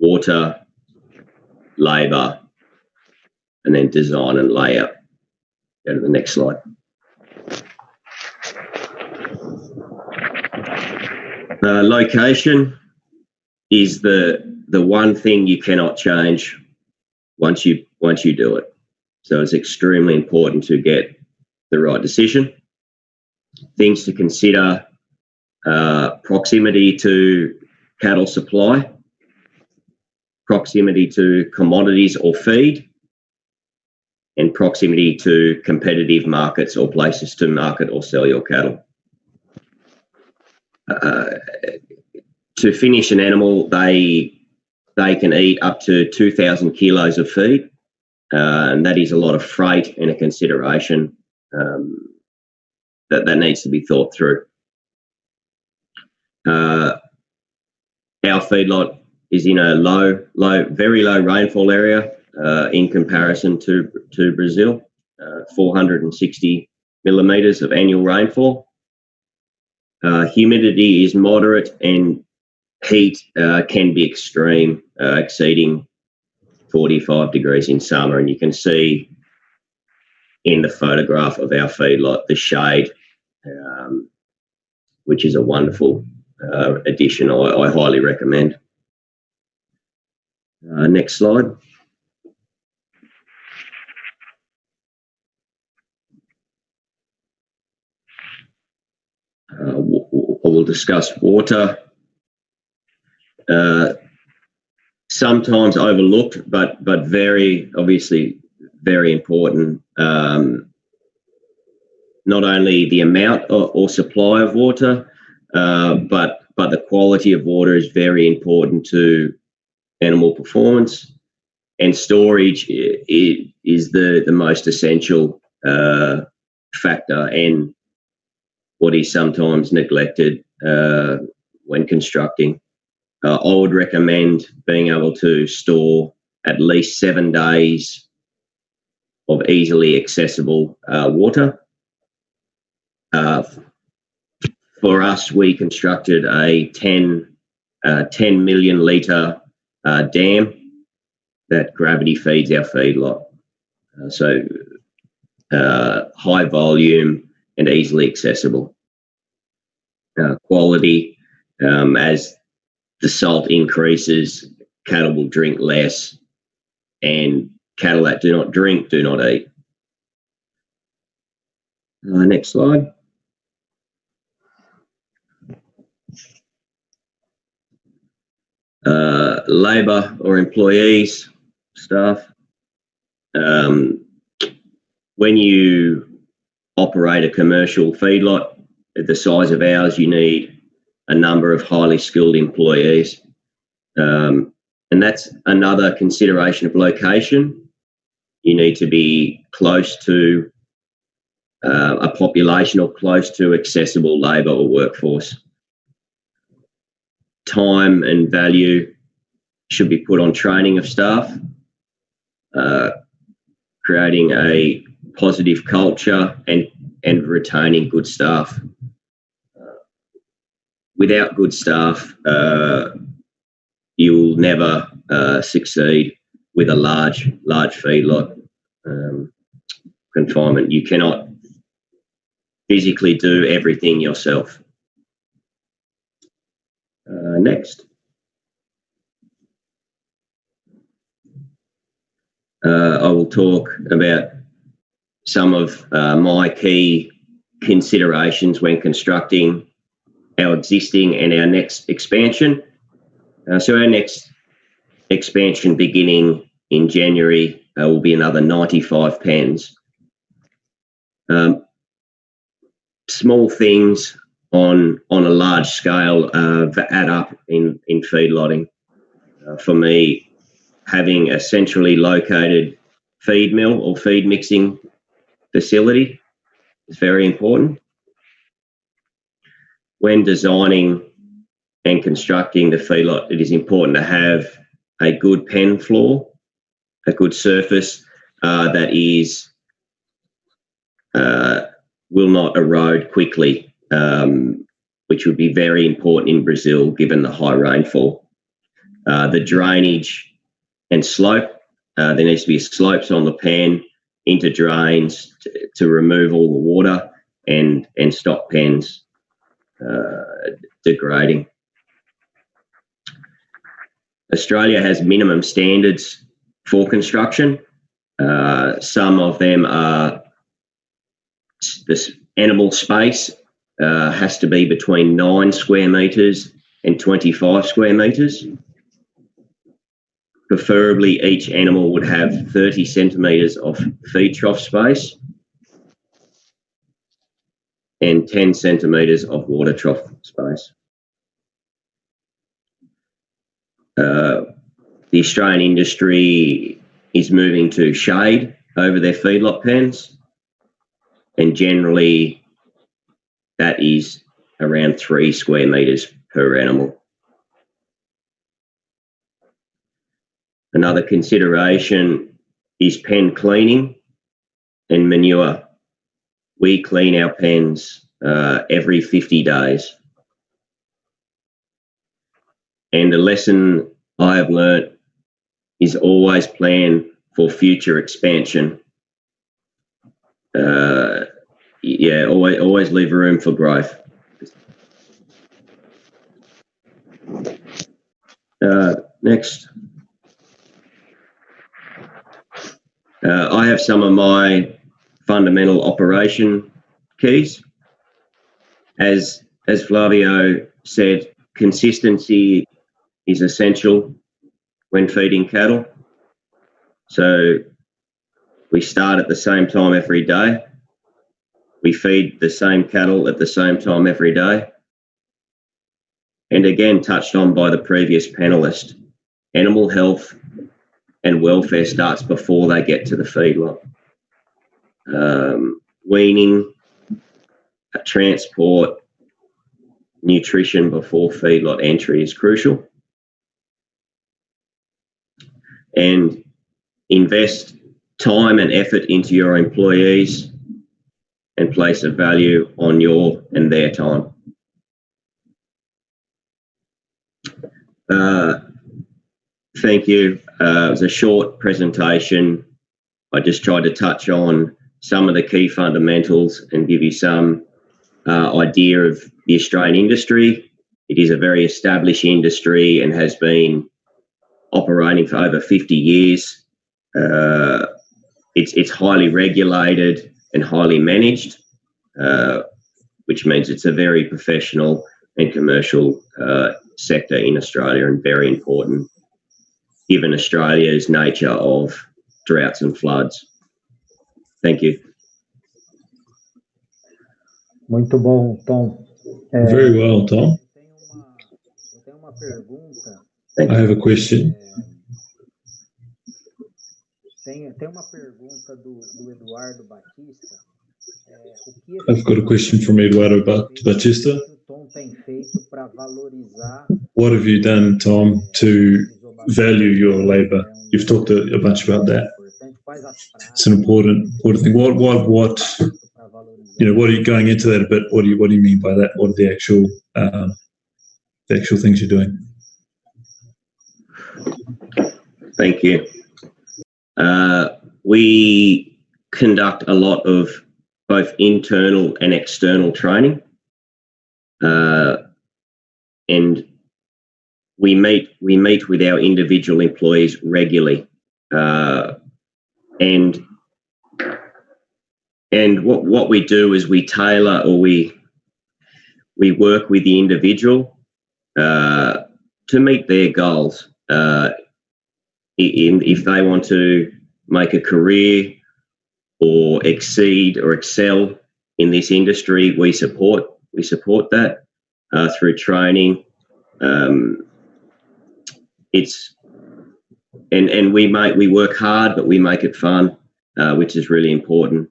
water, labour, and then design and layout. Go to the next slide. Location is the one thing you cannot change once you do it. So it's extremely important to get the right decision. Things to consider: proximity to cattle supply, proximity to commodities or feed, and proximity to competitive markets or places to market or sell your cattle. To finish an animal, they can eat up to 2,000 kilos of feed, and that is a lot of freight and a consideration that needs to be thought through. Our feedlot is in a very low rainfall area, in comparison to Brazil. 460 millimeters of annual rainfall. Humidity is moderate and heat can be extreme, exceeding 45 degrees in summer. And you can see in the photograph of our feedlot the shade, which is a wonderful addition I highly recommend. Next slide. We'll discuss water. Sometimes overlooked, but very obviously very important. Not only the amount or supply of water, but the quality of water is very important to animal performance, and storage is the most essential factor and what is sometimes neglected when constructing. I would recommend being able to store at least 7 days of easily accessible water. For us, we constructed a 10 million litre dam that gravity feeds our feedlot. So high volume and easily accessible. Quality, as the salt increases, cattle will drink less, and cattle that do not drink do not eat. Next slide. Labour or employees, staff. When you operate a commercial feedlot at the size of ours, you need a number of highly skilled employees. And that's another consideration of location. You need to be close to a population or close to accessible labour or workforce. Time and value should be put on training of staff, creating a positive culture and retaining good staff. Without good staff, you will never succeed with a large feedlot confinement. You cannot physically do everything yourself. Next. I will talk about some of my key considerations when constructing our existing and our next expansion. So our next expansion beginning in January will be another 95 pens. Small things on a large scale add up in feedlotting. For me, having a centrally located feed mill or feed mixing facility is very important. When designing and constructing the feedlot, it is important to have a good pen floor, a good surface that is will not erode quickly, which would be very important in Brazil given the high rainfall. The drainage and slope, there needs to be slopes on the pen into drains to remove all the water and stop pens degrading. Australia has minimum standards for construction. Some of them are this animal space has to be between 9 square metres and 25 square metres. Preferably, each animal would have 30 centimetres of feed trough space and 10 centimetres of water trough space. The Australian industry is moving to shade over their feedlot pens, and generally that is around 3 square metres per animal. Another consideration is pen cleaning and manure. We clean our pens every 50 days. And a lesson I have learnt is always plan for future expansion. Always leave room for growth. Next. I have some of my fundamental operation keys. As Flavio said, consistency is essential when feeding cattle. So we start at the same time every day. We feed the same cattle at the same time every day. And again, touched on by the previous panelist, animal health and welfare starts before they get to the feedlot. Weaning, transport, nutrition before feedlot entry is crucial. And invest time and effort into your employees and place a value on your and their time. Thank you. It was a short presentation. I just tried to touch on some of the key fundamentals and give you some idea of the Australian industry. It is a very established industry and has been operating for over 50 years. It's highly regulated and highly managed, which means it's a very professional and commercial sector in Australia, and very important given Australia's nature of droughts and floods. Thank you.
Muito bom, Tom.
Very well, Tom. I have a question.
Tem uma pergunta do Eduardo Batista.
I've got a question from Eduardo Batista. What have you done, Tom, to value your labour? You've talked a bunch about that. It's an important thing. What are you going into that a bit? What do you mean by that? What are the actual things you're doing?
Thank you. We conduct a lot of both internal and external training, and we meet with our individual employees regularly, and what we do is we tailor, or we work with the individual to meet their goals. If they want to make a career or exceed or excel in this industry, we support that through training. We work hard, but we make it fun, which is really important.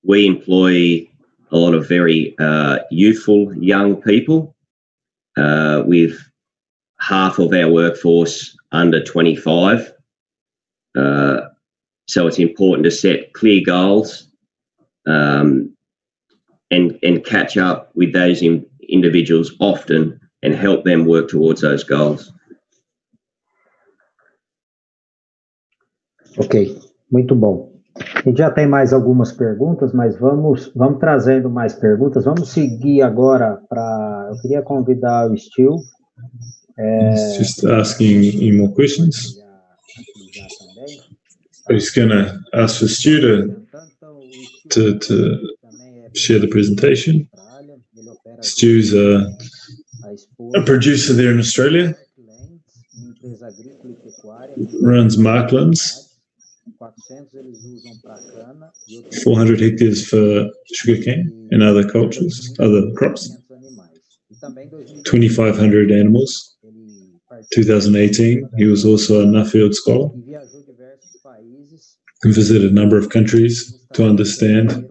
We employ a lot of very youthful young people, with half of our workforce under 25. So it's important to set clear goals and catch up with those individuals often and help them work towards those goals.
Ok, muito bom. A gente já tem mais algumas perguntas, mas vamos trazendo mais perguntas. Vamos seguir agora para... Eu queria convidar o Stu.
Just asking any more questions. I'm just going to ask for Stu to share the presentation. Stu's a producer there in Australia, runs Marklands, 400 hectares for sugarcane and other cultures, other crops, 2,500 animals. 2018, he was also a Nuffield Scholar and visited a number of countries to understand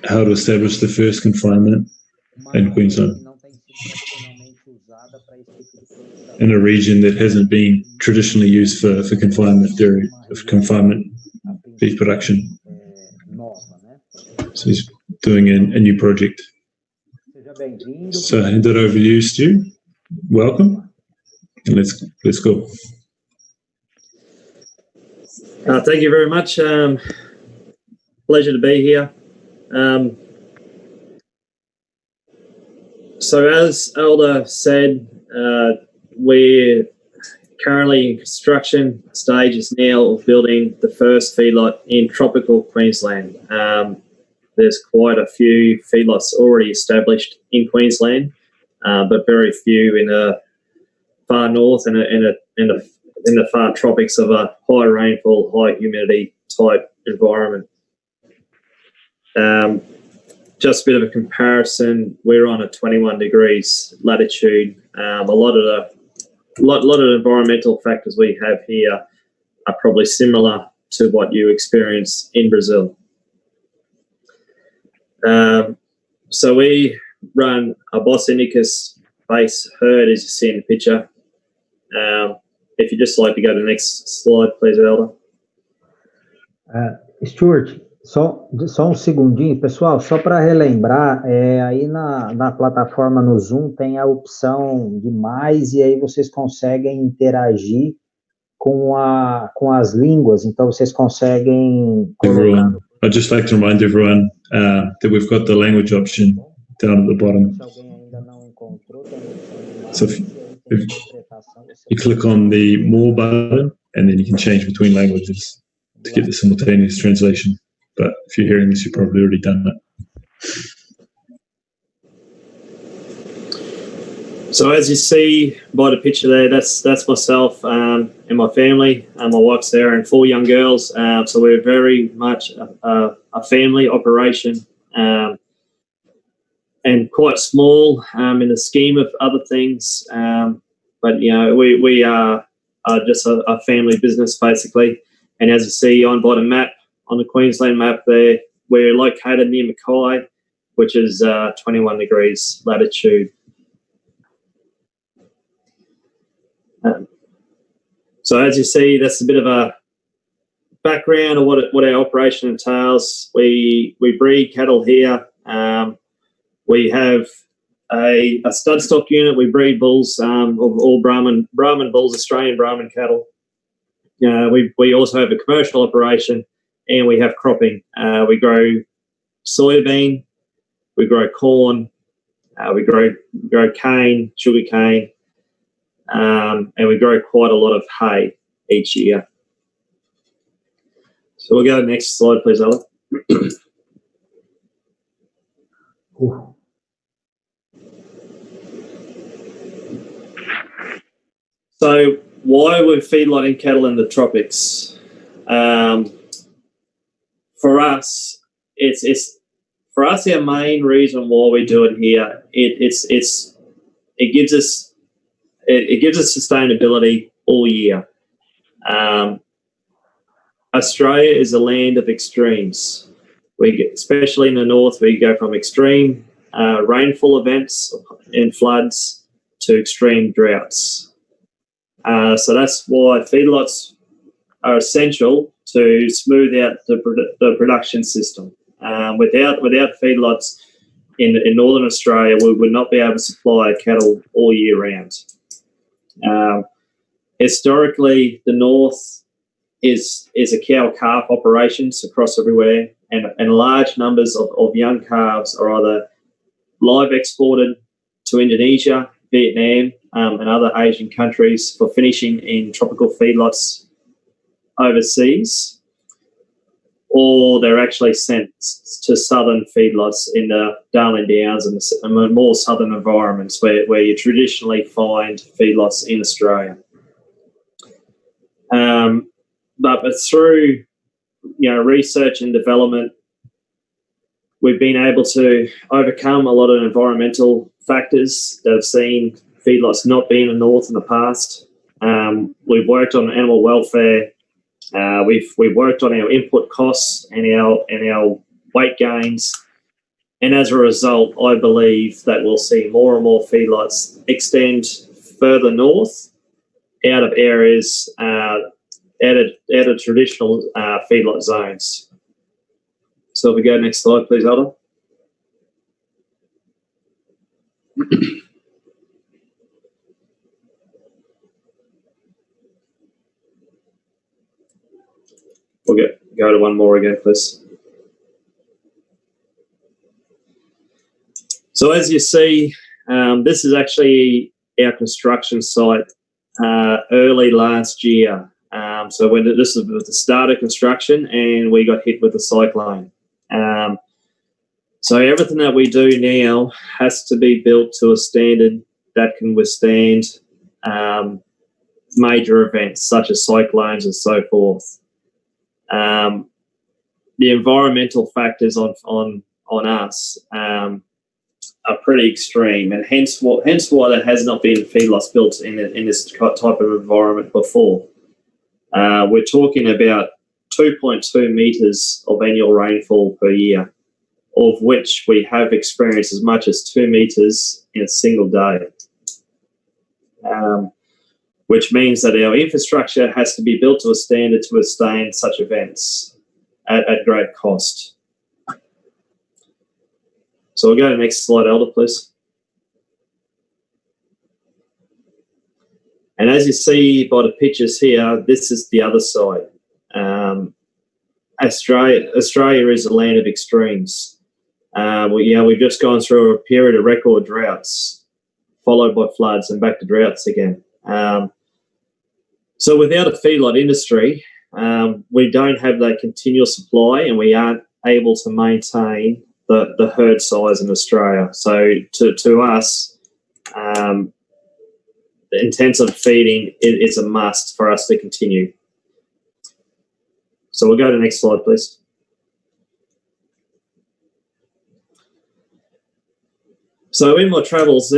how to establish the first confinement in Queensland. in a region that hasn't been traditionally used for confinement dairy, of confinement beef production. So he's doing a new project. So I hand it over to you, Stu. Welcome, and let's go.
Thank you very much. Pleasure to be here. So as Elder said, we're currently in construction stages now of building the first feedlot in tropical Queensland. There's quite a few feedlots already established in Queensland, but very few in the far north and in the far tropics of a high rainfall, high humidity type environment. Just a bit of a comparison, we're on a 21 degrees latitude. A lot of the environmental factors we have here are probably similar to what you experience in Brazil. So we run a Bos Indicus base herd, as you see in the picture. If you'd just like to go to the next slide, please, Elder.
Stewart, só um segundinho, pessoal, só para relembrar, aí na plataforma no Zoom tem a opção de mais e aí vocês conseguem interagir com as línguas, então vocês conseguem...
Everyone, I'd just like to remind everyone that we've got the language option down at the bottom. So if you click on the More button, and then you can change between languages to get the simultaneous translation. But if you're hearing this, you've probably already done that.
So as you see by the picture there, that's myself and my family. My wife's there and 4 young girls. So we're very much a family operation and quite small in the scheme of other things. But, you know, we are just a family business basically. And as you see on bottom map, on the Queensland map there, we're located near Mackay, which is 21 degrees latitude. So as you see, that's a bit of a background of what our operation entails. We breed cattle here. We have a stud stock unit. We breed bulls of all Brahman bulls, Australian Brahman cattle. We also have a commercial operation, and we have cropping. We grow soybean, we grow corn, we grow cane, sugar cane, and we grow quite a lot of hay each year. So we'll go to the next slide, please, Ella. So why we're feedlotting cattle in the tropics? For us, our main reason why we do it here. It gives us sustainability all year. Australia is a land of extremes. Especially in the north, we go from extreme rainfall events and floods to extreme droughts. So that's why feedlots are essential to smooth out the production system. Without feedlots in northern Australia, we would not be able to supply cattle all year round. Historically, the north is a cow-calf operations across everywhere, and large numbers of young calves are either live exported to Indonesia, Vietnam, and other Asian countries for finishing in tropical feedlots overseas, or they're actually sent to southern feedlots in the Darling Downs and more southern environments where you traditionally find feedlots in Australia. But through research and development, we've been able to overcome a lot of environmental factors that have seen feedlots not be in the north in the past. We've worked on animal welfare. We've worked on our input costs and our weight gains, And as a result, I believe that we'll see more and more feedlots extend further north out of areas, out of traditional feedlot zones. So if we go next slide, please, Aldo. We'll go to one more again, please. So as you see, this is actually our construction site early last year. So this was the start of construction, and we got hit with a cyclone. So everything that we do now has to be built to a standard that can withstand major events such as cyclones and so forth. The environmental factors on us are pretty extreme, and hence why there has not been feedlots built in this type of environment before. We're talking about 2.2 metres of annual rainfall per year, of which we have experienced as much as 2 metres in a single day, which means that our infrastructure has to be built to a standard to withstand such events at great cost. So we'll go to the next slide, Elder, please. And as you see by the pictures here, this is the other side. Australia is a land of extremes. We've just gone through a period of record droughts, followed by floods and back to droughts again. So without a feedlot industry, we don't have that continual supply, and we aren't able to maintain the herd size in Australia. So to us, the intensive feeding is a must for us to continue. So we'll go to the next slide, please. So in my travels,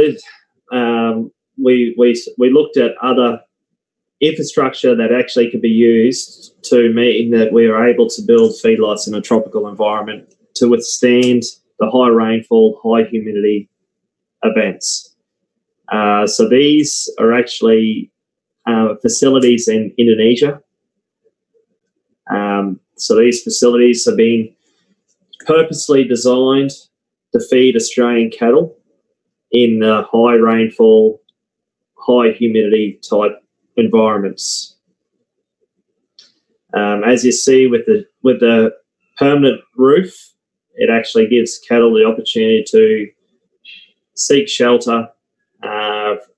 we looked at other infrastructure that actually could be used to mean that we are able to build feedlots in a tropical environment to withstand the high rainfall, high humidity events. So these are actually facilities in Indonesia. So these facilities have been purposely designed to feed Australian cattle in high rainfall, high humidity type environments. As you see with the permanent roof, it actually gives cattle the opportunity to seek shelter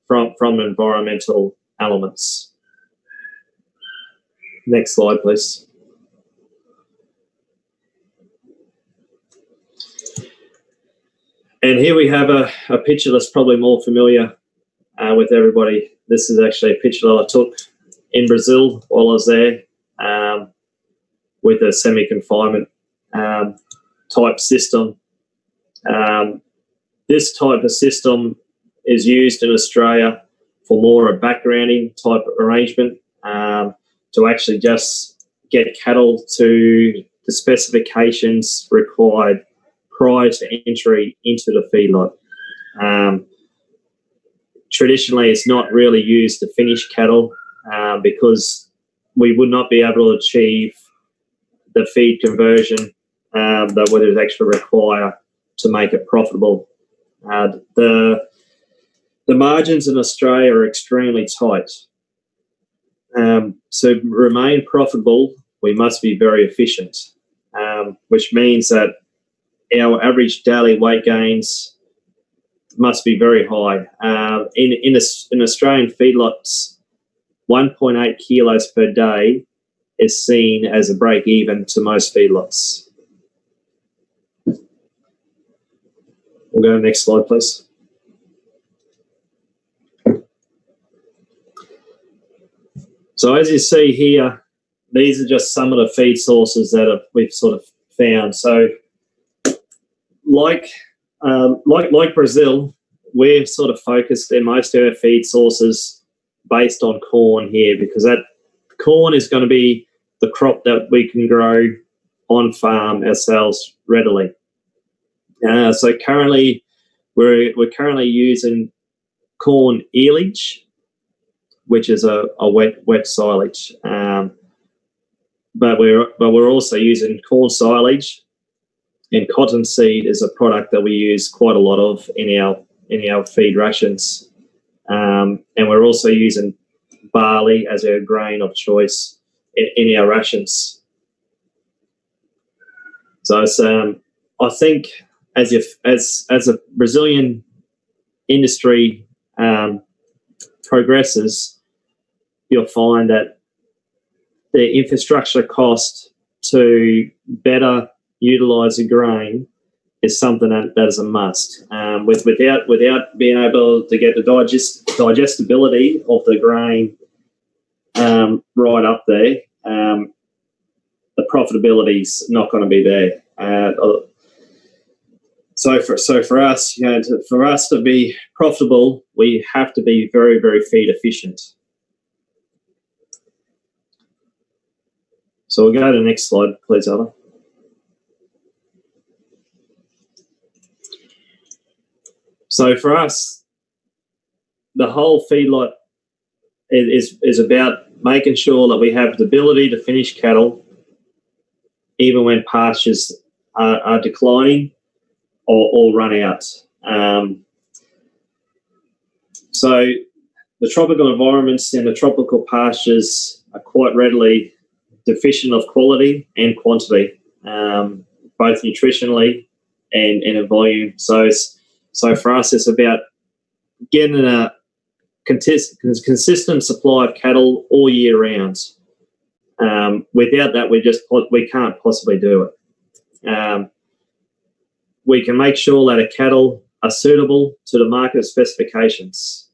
from environmental elements. Next slide, please. And here we have a picture that's probably more familiar with everybody. This is actually a picture that I took in Brazil while I was there with a semi-confinement type system. This type of system is used in Australia for more a backgrounding type of arrangement to actually just get cattle to the specifications required prior to entry into the feedlot. Traditionally, it's not really used to finish cattle because we would not be able to achieve the feed conversion that would actually require to make it profitable. The margins in Australia are extremely tight. To remain profitable, we must be very efficient, which means that our average daily weight gains must be very high. In Australian feedlots, 1.8 kilos per day is seen as a break even to most feedlots. We'll go to the next slide, please. So as you see here, these are just some of the feed sources that we've sort of found. So like Brazil, we've sort of focused in most of our feed sources based on corn here, because that corn is going to be the crop that we can grow on farm ourselves readily. So currently, we're currently using corn eelage, which is a wet silage, but we're also using corn silage, and cottonseed is a product that we use quite a lot of in our feed rations, and we're also using barley as our grain of choice in our rations. So it's, I think as a Brazilian industry progresses, you'll find that the infrastructure cost to better utilise the grain is something that is a must. Without being able to get the digestibility of the grain right up there, the profitability is not going to be there. So for us, for us to be profitable, we have to be very, very feed efficient. So we'll go to the next slide, please, Ella. So for us, the whole feedlot is about making sure that we have the ability to finish cattle even when pastures are declining or run out. So the tropical environments and the tropical pastures are quite readily deficient of quality and quantity, both nutritionally and in volume. So for us, it's about getting a consistent supply of cattle all year round. Without that, we can't possibly do it. We can make sure that the cattle are suitable to the market specifications.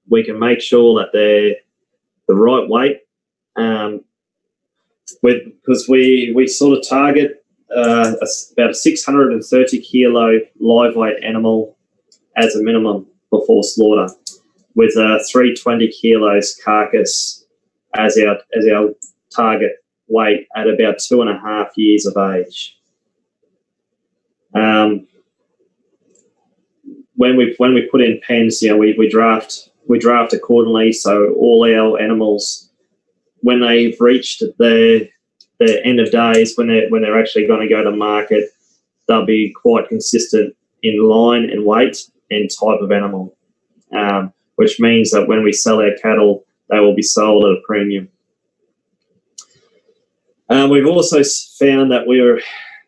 We can make sure that they're the right weight, because we sort of target about a 630 kilo live weight animal as a minimum before slaughter, with a 320 kilos carcass as our target weight at about 2.5 years of age. When we put in pens, we draft accordingly. So all our animals, when they've reached the end of days, when they're actually going to go to market, they'll be quite consistent in line and weight and type of animal, which means that when we sell our cattle, they will be sold at a premium. We've also found that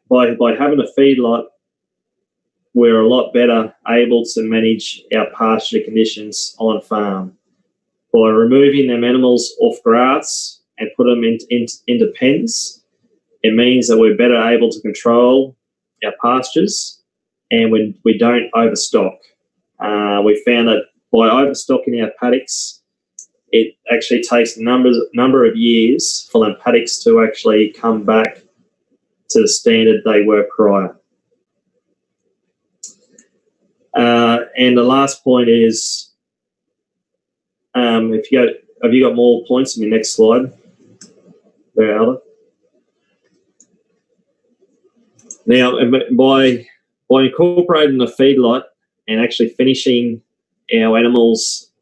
by having a feedlot, we're a lot better able to manage our pasture conditions on farm. By removing them animals off grass and put them into pens, it means that we're better able to control our pastures, and we don't overstock. We found that by overstocking our paddocks, it actually takes a number of years for them paddocks to actually come back to the standard they were prior. And the last point is, have you got more points on the next slide there, Alda? Now, by incorporating the feedlot and actually finishing our animals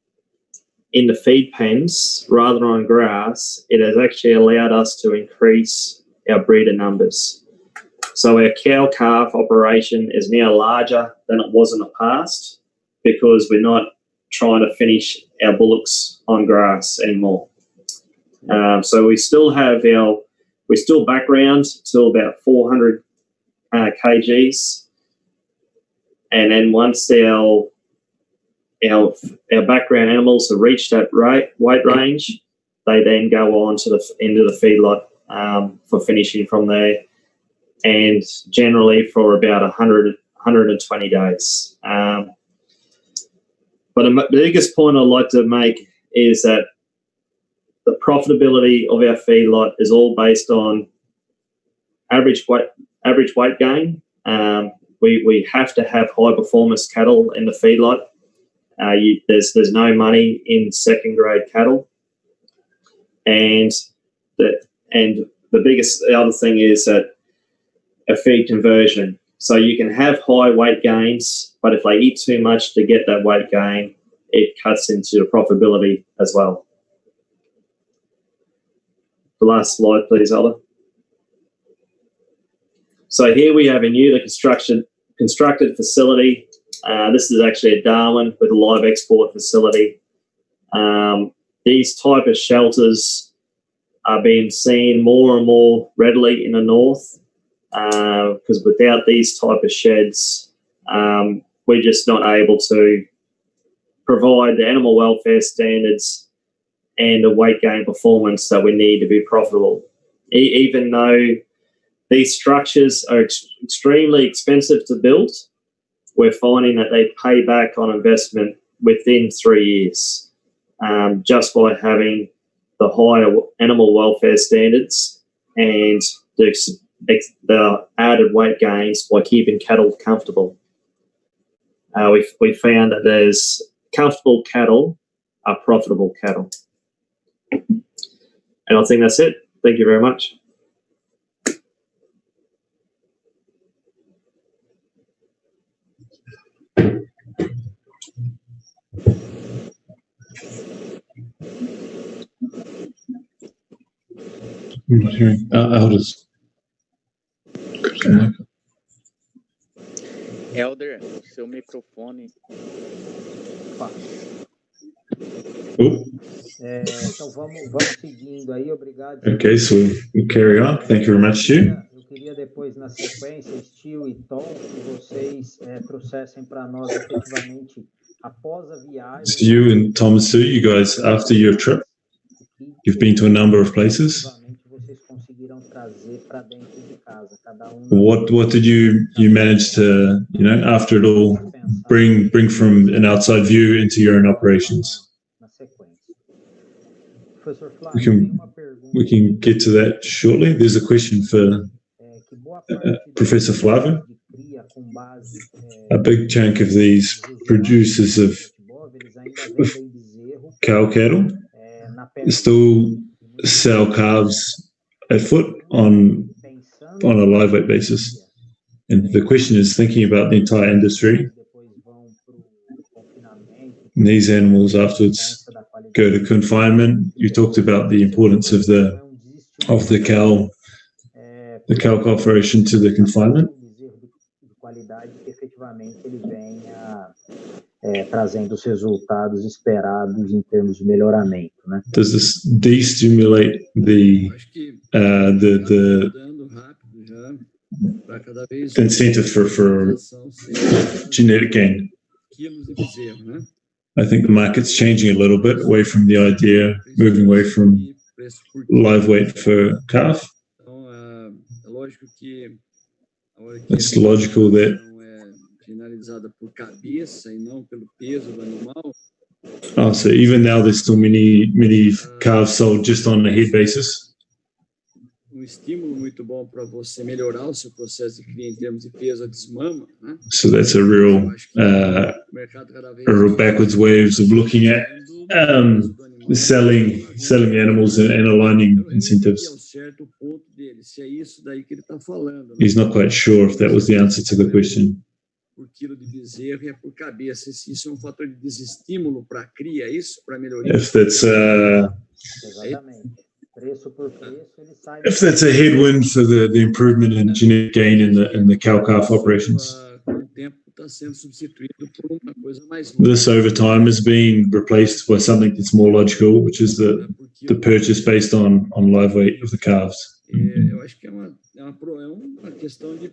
in the feed pens rather than on grass, it has actually allowed us to increase our breeder numbers. So our cow-calf operation is now larger than it was in the past because we're not trying to finish our bullocks on grass anymore. So we still background to about 400 kgs, and then once our background animals have reached that weight range, they then go on to into the feedlot for finishing from there, and generally for about 120 days. But the biggest point I'd like to make is that the profitability of our feedlot is all based on average weight gain. We have to have high performance cattle in the feedlot. There's no money in second grade cattle, and the other thing is that a feed conversion. So you can have high weight gains, but if they eat too much to get that weight gain, it cuts into the profitability as well. The last slide, please, Ola. So here we have a newly constructed facility. This is actually a Darwin with a live export facility. These type of shelters are being seen more and more readily in the north, because without these type of sheds, we're just not able to provide the animal welfare standards and the weight gain performance that we need to be profitable. Even though these structures are extremely expensive to build, we're finding that they pay back on investment within 3 years, just by having the higher animal welfare standards and the added weight gains by keeping cattle comfortable. We found that there's comfortable cattle are profitable cattle. And I think that's it. Thank you very much.
I'm not hearing. Elders.
Elder, seu microfone.
Então vamos seguindo aí, obrigado.
Okay, so we'll carry on. Thank you very much, Stu.
Eu queria depois, na sequência, Stu e Tom, que vocês trouxessem para nós efetivamente após a viagem.
So you and Tom and Sue, you guys, after your trip, you've been to a number of places.
Vocês conseguiram trazer para dentro de casa, cada
What did you manage to, after it all, bring from an outside view into your own operations? We can get to that shortly. There's a question for Professor Flavio. A big chunk of these producers of cow cattle still sell calves at foot on a live weight basis. And the question is, thinking about the entire industry, these animals afterwards go to confinement. You talked about the importance of the cow cooperation to the confinement.
Trazendo os resultados esperados em termos de melhoramento, né?
Does this destimulate the incentive for genetic gain? I think the market's changing a little bit away from the idea, moving away from live weight for calf. It's logical that so even now there's still many calves sold just on a head basis. So that's a real backwards ways of looking at selling animals and aligning incentives. He's not quite sure if that was the answer to the question.
Por quilo de bezerro e por cabeça. Se isso fator de desestímulo para a cria, isso para melhoria.
If that's a headwind for the improvement in genetic gain in the cow-calf operations. This over time is being replaced by something that's more logical, which is the purchase based on live weight of the calves.
Eu acho que é uma questão de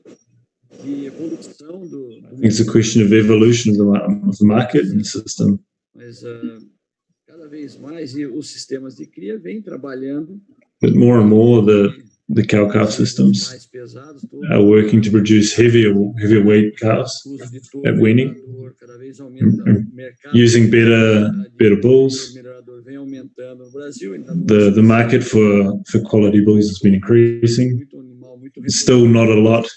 evolução do.
It's a question of evolution of the market and the system.
Mas cada vez mais os sistemas de cria vêm trabalhando.
But more and more the cow-calf systems are working to produce heavier weight calves at weaning, using better bulls. The market for quality bulls has been increasing. It's still not a lot,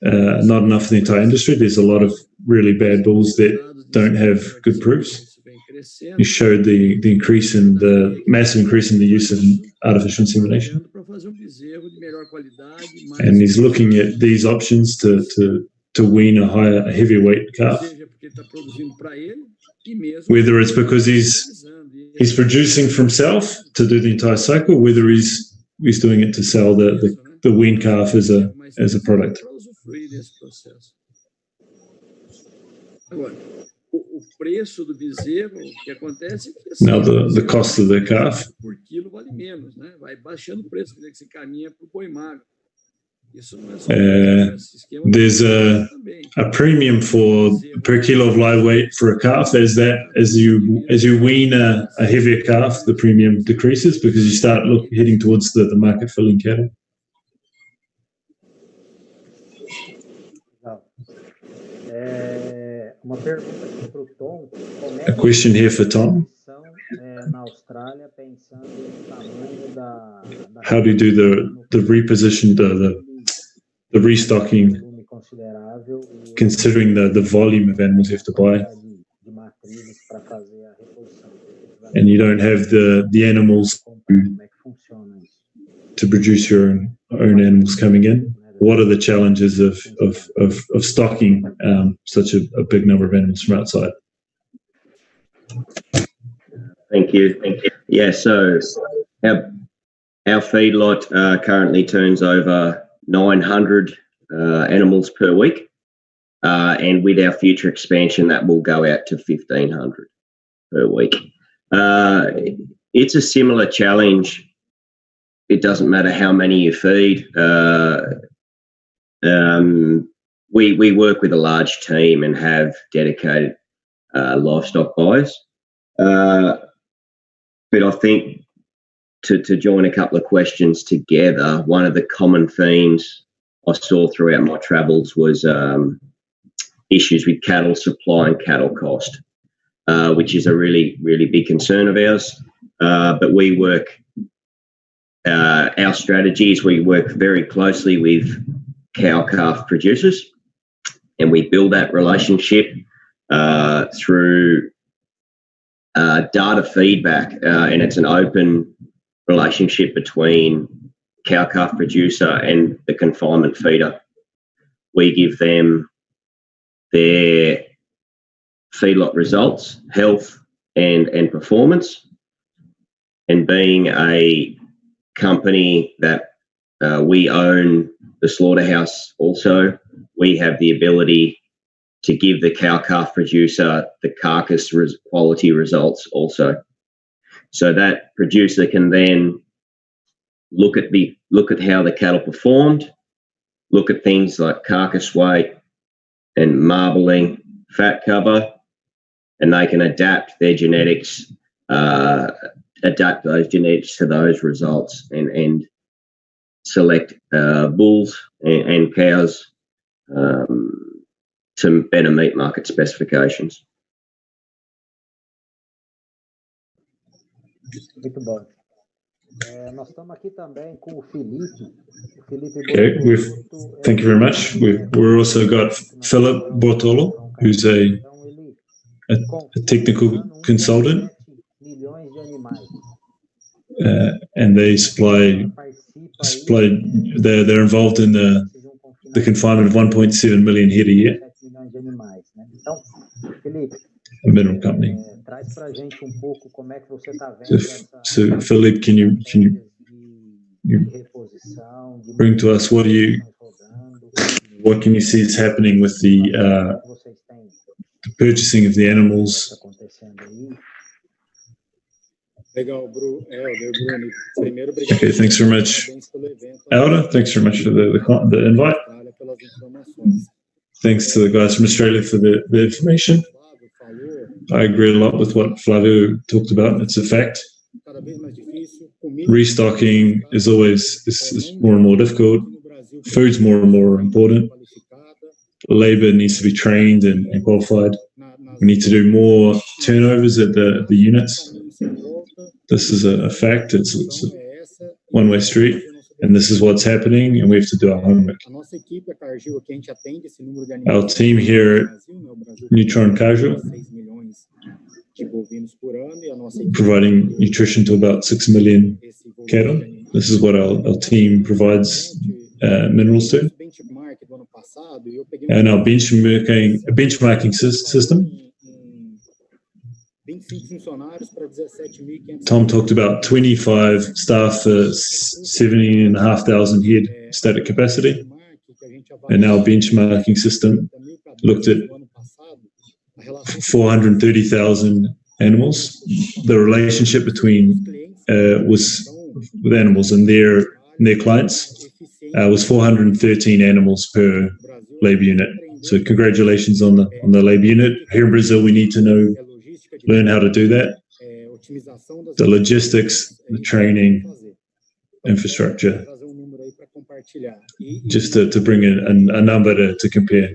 not enough in the entire industry. There's a lot of really bad bulls that don't have good proofs. you showed the increase in the massive increase in the use of artificial insemination. And he's looking at these options to wean a heavier weight calf. Whether it's because he's producing for himself to do the entire cycle, whether he's doing it to sell the wean calf as a product. Now the cost of the calf. There's a premium for per kilo of live weight for a calf. As you wean a heavier calf, the premium decreases because you start heading towards the market for lean cattle. A question here for Tom. How do you do the reposition, the restocking, considering the volume of animals you have to buy? And you don't have the animals to produce your own animals coming in. What are the challenges of stocking such a big number of animals from outside?
Thank you. Yeah, so our feedlot currently turns over 900 animals per week, and with our future expansion, that will go out to 1,500 per week. It's a similar challenge. It doesn't matter how many you feed. We work with a large team and have dedicated livestock buyers. But I think to join a couple of questions together, one of the common themes I saw throughout my travels was issues with cattle supply and cattle cost, which is a really, really big concern of ours. But we work, our strategy is we work very closely with cow-calf producers, and we build that relationship through data feedback, and it's an open relationship between cow-calf producer and the confinement feeder. We give them their feedlot results, health and performance, and being a company that we own the slaughterhouse also, we have the ability to give the cow-calf producer the carcass quality results also. So that producer can then look at how the cattle performed, look at things like carcass weight and marbling, fat cover, and they can adapt their genetics, adapt those genetics to those results, and select bulls and cows to better meet market specifications.
Muito bom. Nós estamos aqui também com o Felipe.
Okay, thank you very much. We've also got Philip Bortolotto, who's a technical consultant, and they they're involved in the confinement of 1.7 million head a year. A mineral company. So Felipe, can you bring to us what can you see is happening with the purchasing of the animals? Okay, thanks very much, Elder. Thanks very much for the invite. Thanks to the guys from Australia for the information. I agree a lot with what Flavio talked about. It's a fact. Restocking is more and more difficult. Food's more and more important. Labor needs to be trained and qualified. We need to do more turnovers at the units. This is a fact. It's a one-way street, and this is what's happening, and we have to do our homework. Our team here at Nutron Cargill providing nutrition to about 6 million cattle. This is what our team provides minerals to. And our benchmarking system. Tom talked about 25 staff for 17,500 head static capacity. And our benchmarking system looked at 430,000 animals. The relationship between was with animals and their clients was 413 animals per labor unit. So congratulations on the labor unit. Here in Brazil, we need to learn how to do that. The logistics, the training, infrastructure, just to bring in a number to compare.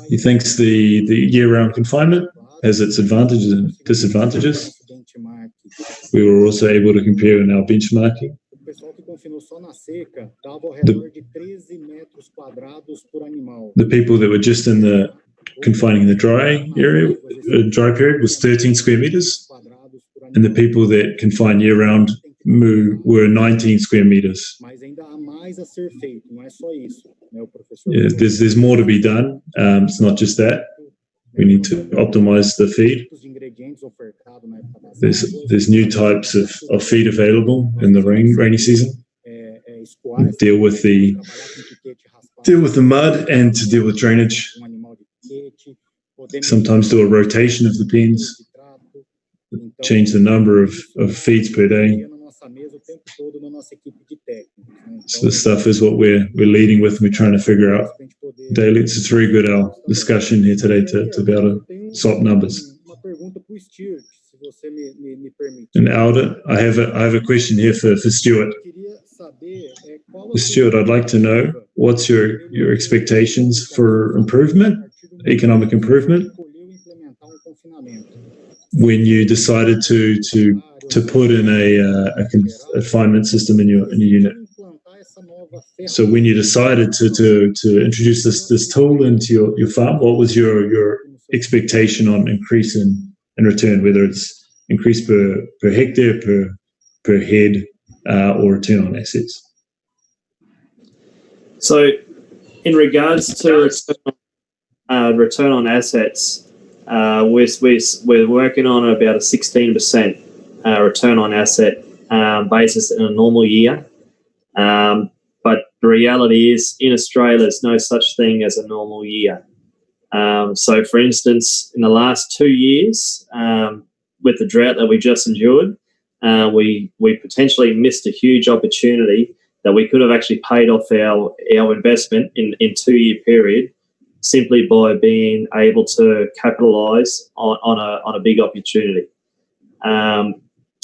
He thinks the year-round confinement has its advantages and disadvantages. We were also able to compare in our benchmarking. The people that were just in the confining the dry area, dry period was 13 square meters, and the people that confined year-round were 19 square meters. Yeah, there's more to be done. It's not just that. We need to optimize the feed. There's new types of feed available in the rainy season. Deal with the mud and to deal with drainage. Sometimes do a rotation of the pens. Change the number of feeds per day. So this stuff is what we're leading with. We're trying to figure out daily. It's very good, our discussion here today to be able to swap numbers. And Alda, I have a question here for Stewart. Stewart, I'd like to know what's your expectations for improvement, economic improvement, when you decided to put in a confinement system in your unit. So when you decided to introduce this tool into your farm, what was your expectation on increase in return, whether it's increase per hectare, per head, or return on assets?
So in regards to return on assets, we're working on about a 16% return on asset basis in a normal year. But the reality is, in Australia, there's no such thing as a normal year. So, for instance, in the last 2 years, with the drought that we just endured, we potentially missed a huge opportunity that we could have actually paid off our investment in 2-year period simply by being able to capitalise on a big opportunity.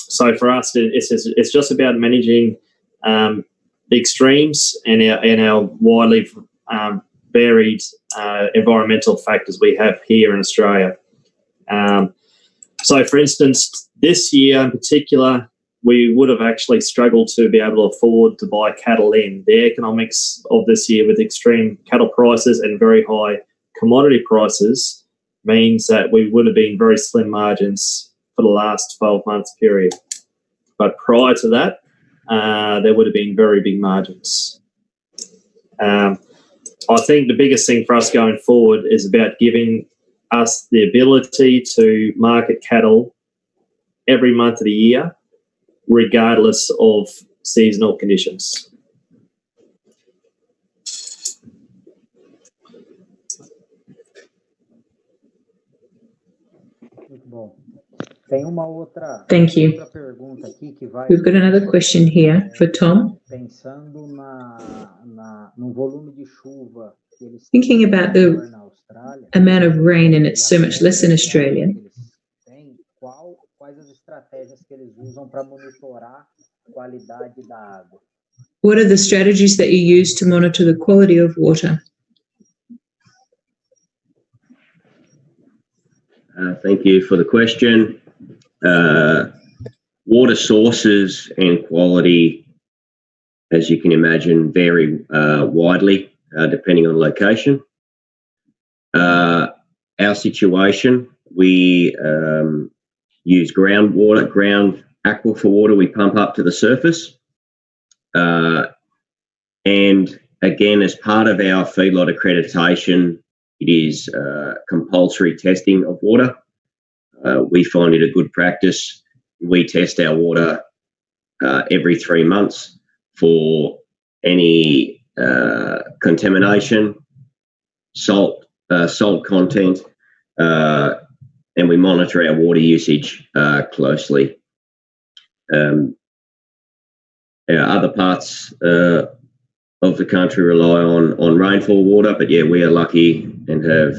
So for us, it's just about managing the extremes and our widely varied environmental factors we have here in Australia. So, for instance, this year in particular, we would have actually struggled to be able to afford to buy cattle in. The economics of this year with extreme cattle prices and very high commodity prices means that we would have been very slim margins for the last 12 months period. But prior to that, there would have been very big margins. I think the biggest thing for us going forward is about giving us the ability to market cattle every month of the year, regardless of seasonal conditions.
Thank you. We've got another question here for Tom. Thinking about the amount of rain, and it's so much less in Australia. What are the strategies that you use to monitor the quality of water?
Thank you for the question. Water sources and quality, as you can imagine, vary widely depending on location. Our situation We use ground aquifer water we pump up to the surface. And again, as part of our feedlot accreditation, it is compulsory testing of water. We find it a good practice. We test our water every 3 months for any contamination, salt content, and we monitor our water usage closely. Other parts of the country rely on rainfall water, but yeah, we are lucky and have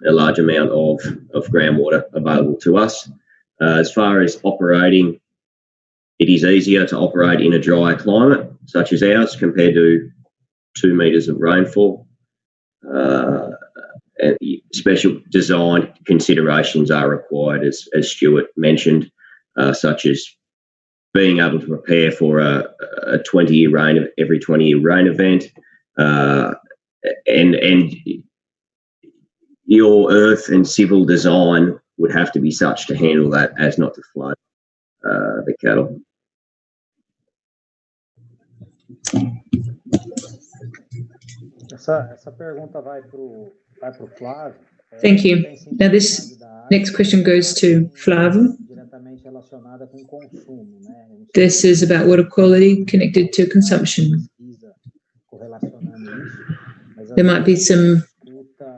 a large amount of groundwater available to us. As far as operating, it is easier to operate in a dry climate such as ours compared to 2 meters of rainfall. And special design considerations are required, as Stewart mentioned, such as being able to prepare for a 20-year rain, every 20-year rain event, and your earth and civil design would have to be such to handle that as not to flood the cattle.
Essa pergunta vai pro Flavio.
Thank you. Now this next question goes to Flavio. This is about water quality connected to consumption. There might be some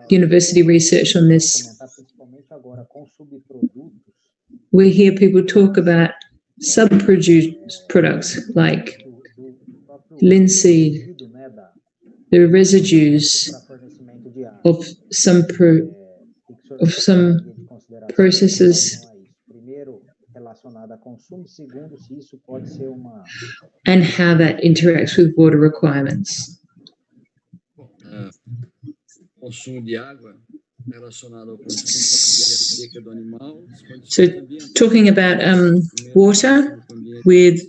university research on this. We hear people talk about products like linseed, the residues of some processes, and how that interacts with water requirements. So talking about water with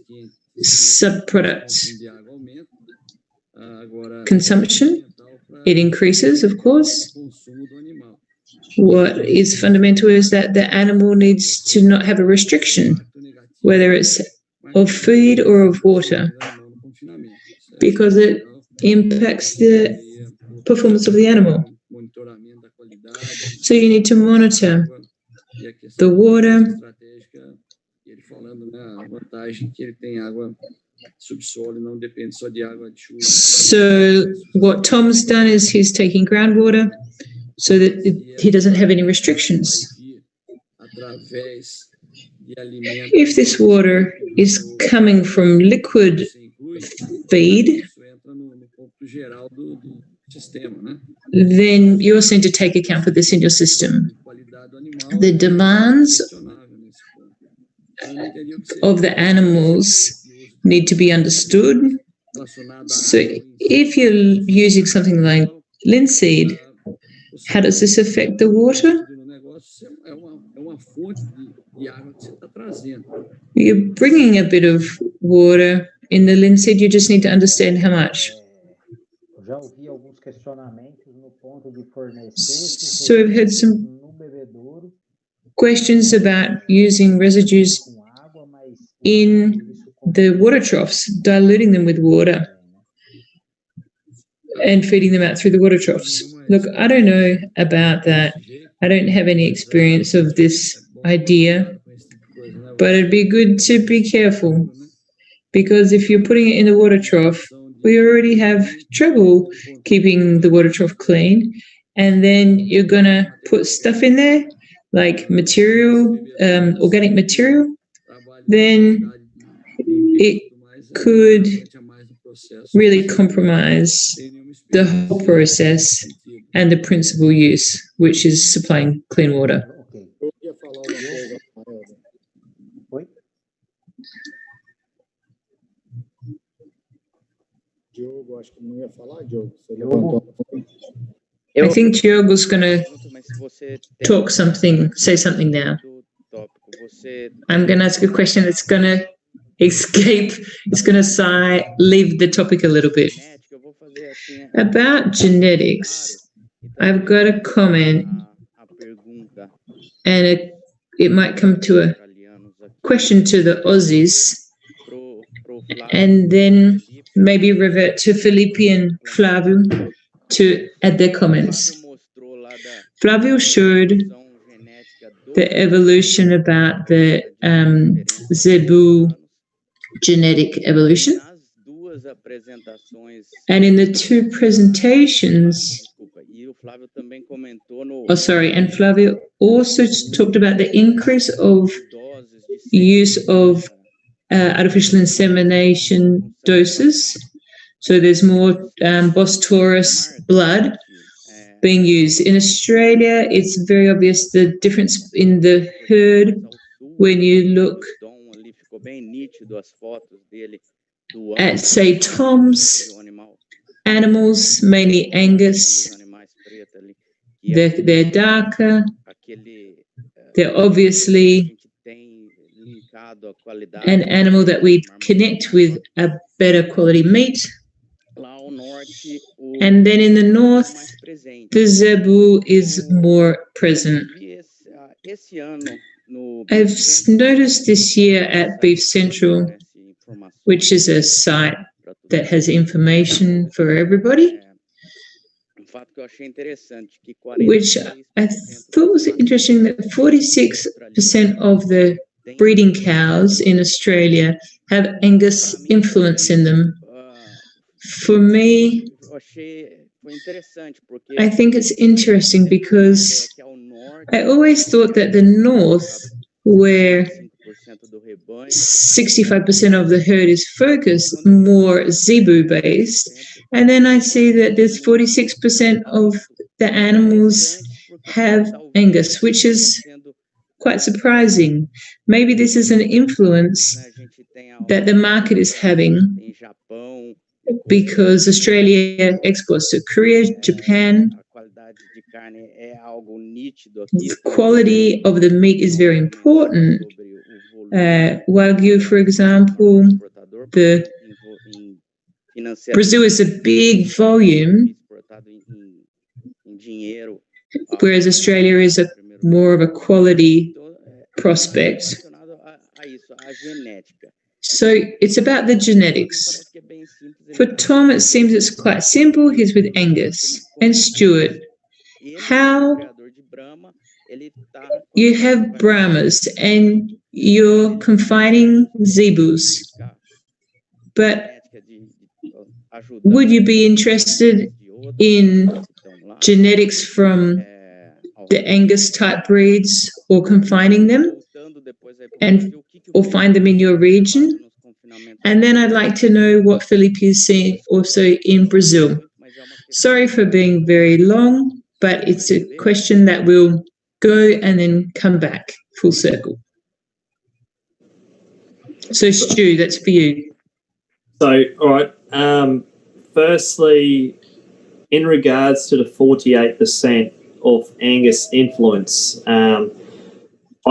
subproducts consumption, it increases, of course. What is fundamental is that the animal needs to not have a restriction, whether it's of food or of water, because it impacts the performance of the animal. So you need to monitor the water. So what Tom's done is he's taking groundwater so that he doesn't have any restrictions. If this water is coming from liquid feed, then you also need to take account of this in your system. The demands of the animals need to be understood. So if you're using something like linseed, how does this affect the water? You're bringing a bit of water in the linseed, you just need to understand how much. So we've had some questions about using residues in the water troughs, diluting them with water and feeding them out through the water troughs. Look, I don't know about that. I don't have any experience of this idea, but it'd be good to be careful, because if you're putting it in the water trough, we already have trouble keeping the water trough clean, and then you're going to put stuff in there, like material, organic material, then it could really compromise the whole process and the principal use, which is supplying clean water. I think Diogo's going to say something now. I'm going to ask a question that's going to escape, it's going to leave the topic a little bit. About genetics, I've got a comment and it might come to a question to the Aussies, and then maybe revert to Felipe and Flavio to add their comments. Flavio showed the evolution about the zebu genetic evolution. And in the two presentations, and Flavio also talked about the increase of use of artificial insemination doses. So there's more Bos Taurus blood being used. In Australia, it's very obvious the difference in the herd when you look at, say, Tom's animals, mainly Angus. They're darker. They're obviously an animal that we connect with a better quality meat. And then in the north, the zebu is more present. I've noticed this year at Beef Central, which is a site that has information for everybody, which I thought was interesting, that 46% of the breeding cows in Australia have Angus influence in them. For me, I think it's interesting because I always thought that the north, where 65% of the herd is focused, more zebu-based, and then I see that there's 46% of the animals have Angus, which is quite surprising. Maybe this is an influence that the market is having because Australia exports to Korea, Japan. The quality of the meat is very important. Wagyu, for example, Brazil is a big volume, whereas Australia is more of a quality prospect. So it's about the genetics. For Tom, it seems it's quite simple. He's with Angus. And Stewart, how you have Brahmas and you're confining zebus, but would you be interested in genetics from the Angus type breeds or confining them or find them in your region? And then I'd like to know what Felipe is seeing also in Brazil. Sorry for being very long, but it's a question that will go and then come back full circle. So Stu, that's for you.
So, all right. Firstly, in regards to the 48% of Angus influence, I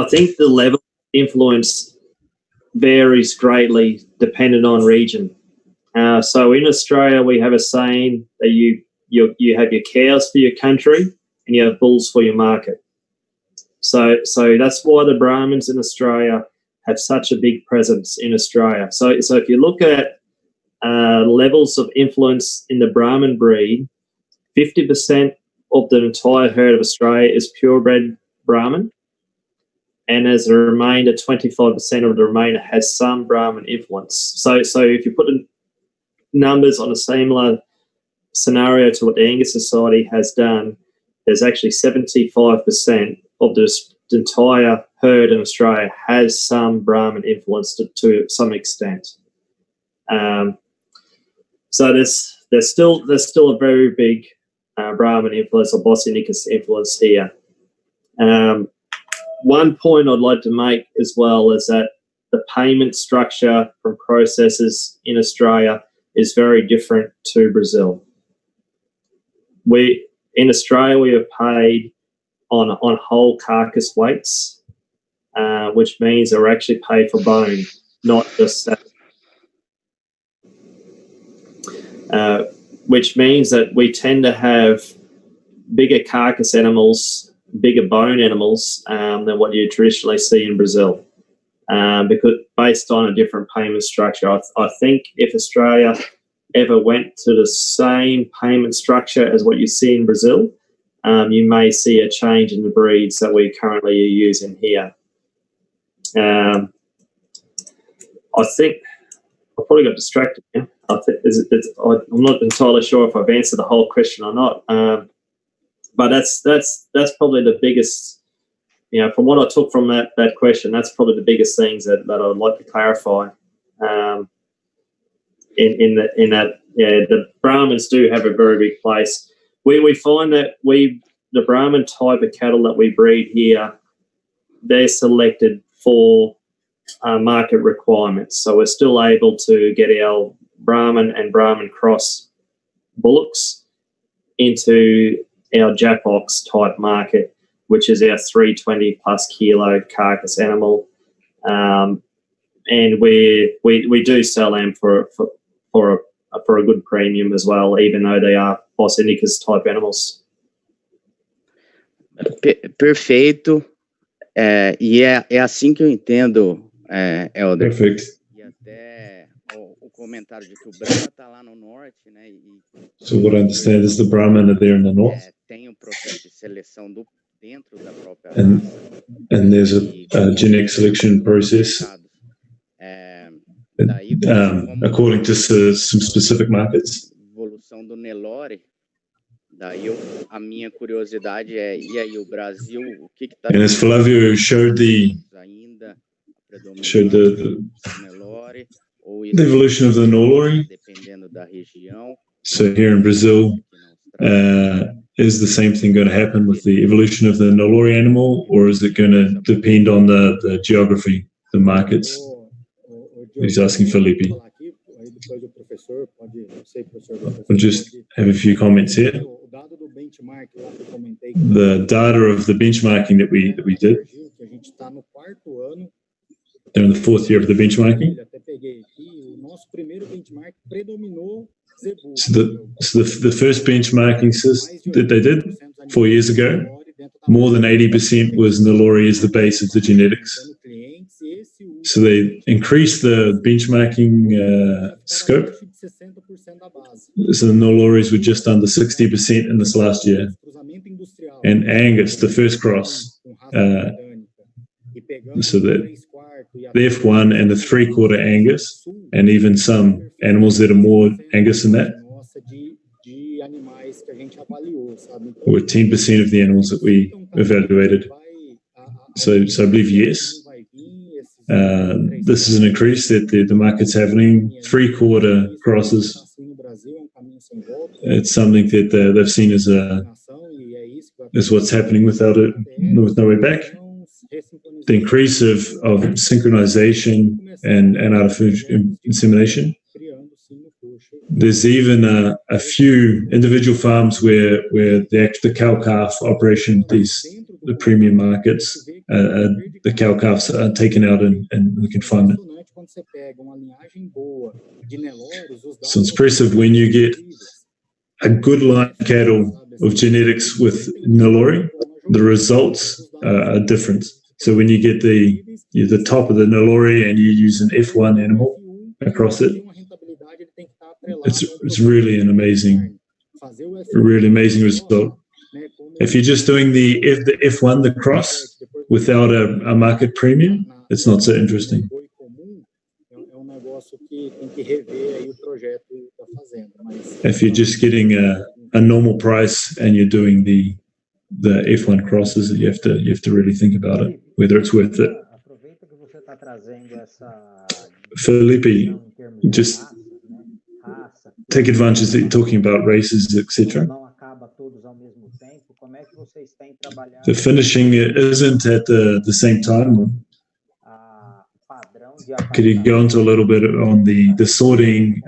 think the level of influence varies greatly depending on region. So in Australia, we have a saying that you have your cows for your country and you have bulls for your market. So that's why the Brahmins in Australia have such a big presence in Australia. So if you look at levels of influence in the Brahman breed, 50% of the entire herd of Australia is purebred Brahman, and as a remainder, 25% of the remainder has some Brahman influence. So if you put the numbers on a similar scenario to what the Angus Society has done, there's actually 75% of the entire herd in Australia has some Brahman influence to some extent. So there's still a very big Brahman influence or Bosniacus influence here. One point I'd like to make as well is that the payment structure from processors in Australia is very different to Brazil. In Australia, we are paid on whole carcass weights, which means they're actually paid for bone, not just which means that we tend to have bigger carcass animals bigger bone animals than what you traditionally see in Brazil, because based on a different payment structure. I think if Australia ever went to the same payment structure as what you see in Brazil, you may see a change in the breeds that we currently are using here. I think I probably got distracted. Yeah? I'm not entirely sure if I've answered the whole question or not. But that's probably the biggest, from what I took from that question, that's probably the biggest things that I would like to clarify. The Brahmins do have a very big place. We find that the Brahman type of cattle that we breed here, they're selected for market requirements. So we're still able to get our Brahman and Brahman cross bullocks into our Japox type market, which is our 320 plus kilo carcass animal, and we do sell them for a good premium as well, even though they are Bos Indicus type animals.
Perfeito. E é assim que eu entendo, Helder.
Perfect.
E até o comentário de que o Brahma está lá no norte, né?
So what I understand is the Brahman are there in the north.
Tem processo de seleção dentro da própria
and
raça.
There's a genetic selection process according to some specific markets.
Evolução do Nelore. Daí a minha curiosidade e aí o Brasil, o que está...
And as Flavio showed the
Nelore,
the evolution of the Nelore.
Dependendo da região.
So here in Brazil, is the same thing going to happen with the evolution of the Nelore animal, or is it going to depend on the geography, the markets? He's asking Felipe. We'll just have a few comments here. The data of the benchmarking that we did. They're in the fourth year of the benchmarking. So the first benchmarking that they did 4 years ago, more than 80% was Nelore as the base of the genetics. So they increased the benchmarking scope. So the Nelores were just under 60% in this last year. And Angus, the first cross, so the F1 and the 3/4 Angus, and even some animals that are more Angus than that, were 10% of the animals that we evaluated. So I believe yes. This is an increase that the market's having. 3/4 crosses. It's something that they've seen as what's happening with no way back. The increase of synchronization and artificial insemination. There's even a few individual farms where the cow-calf operation, the premium markets, the cow-calves are taken out in the confinement. So it's impressive when you get a good line of cattle of genetics with Nelore, the results are different. So when you get the top of the Nelore and you use an F1 animal across it, it's really an amazing result. If you're just doing the F1, the cross, without a market premium, it's not so interesting. If you're just getting a normal price and you're doing the F1 crosses, you have to really think about it, whether it's worth it. Felipe, just take advantage that you're talking about races, etc. The finishing isn't at the same time. Could you go into a little bit on the sorting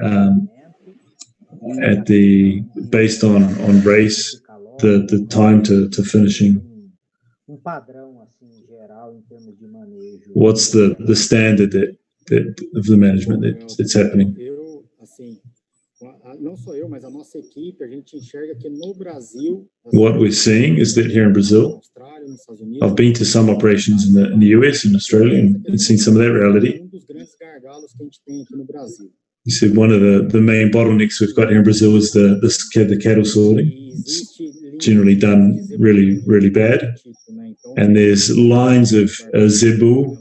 based on race, the time to finishing? What's the standard that of the management that's happening? What we're seeing is that here in Brazil, I've been to some operations in the US and Australia and seen some of that reality. He said one of the main bottlenecks we've got here in Brazil is the cattle sorting. It's generally done really, really bad. And there's lines of zebu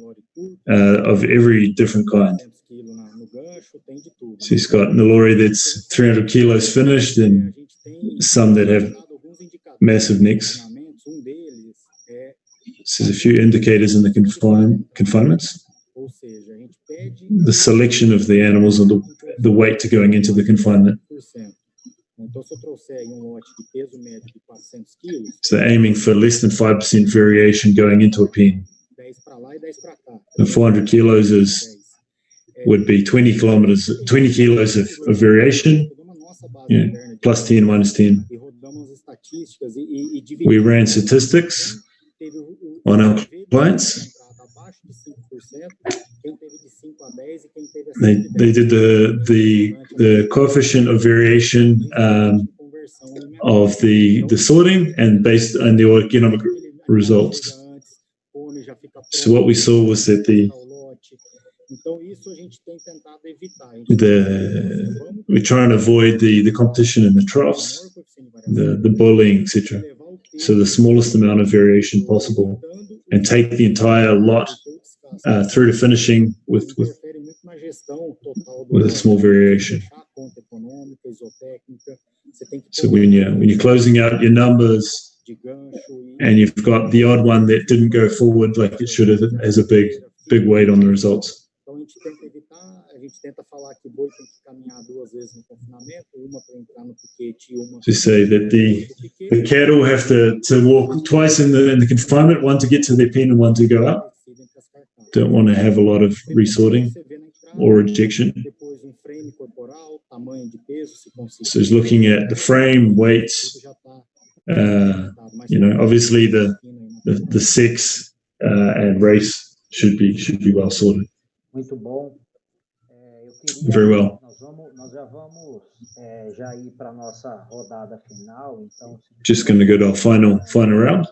of every different kind. So he's got Nelore that's 300 kilos finished and some that have massive necks. So there's a few indicators in the confinements. The selection of the animals and the weight to going into the confinement. So they're aiming for less than 5% variation going into a pen. And 400 kilos would be 20 kilos of variation, plus 10, minus 10. We ran statistics on our clients. They did the coefficient of variation of the sorting and based on the economic results. So what we saw was that we try and avoid the competition in the troughs, the bullying, etc. So the smallest amount of variation possible, and take the entire lot through to finishing with a small variation. So when you're closing out your numbers and you've got the odd one that didn't go forward like it should have, it has a big weight on the results. To say that the cattle have to walk twice in the confinement, one to get to their pen and one to go up. Don't want to have a lot of resorting or rejection. So he's looking at the frame, weights, obviously the sex and race should be well sorted. Very well. Just going to go to our final round.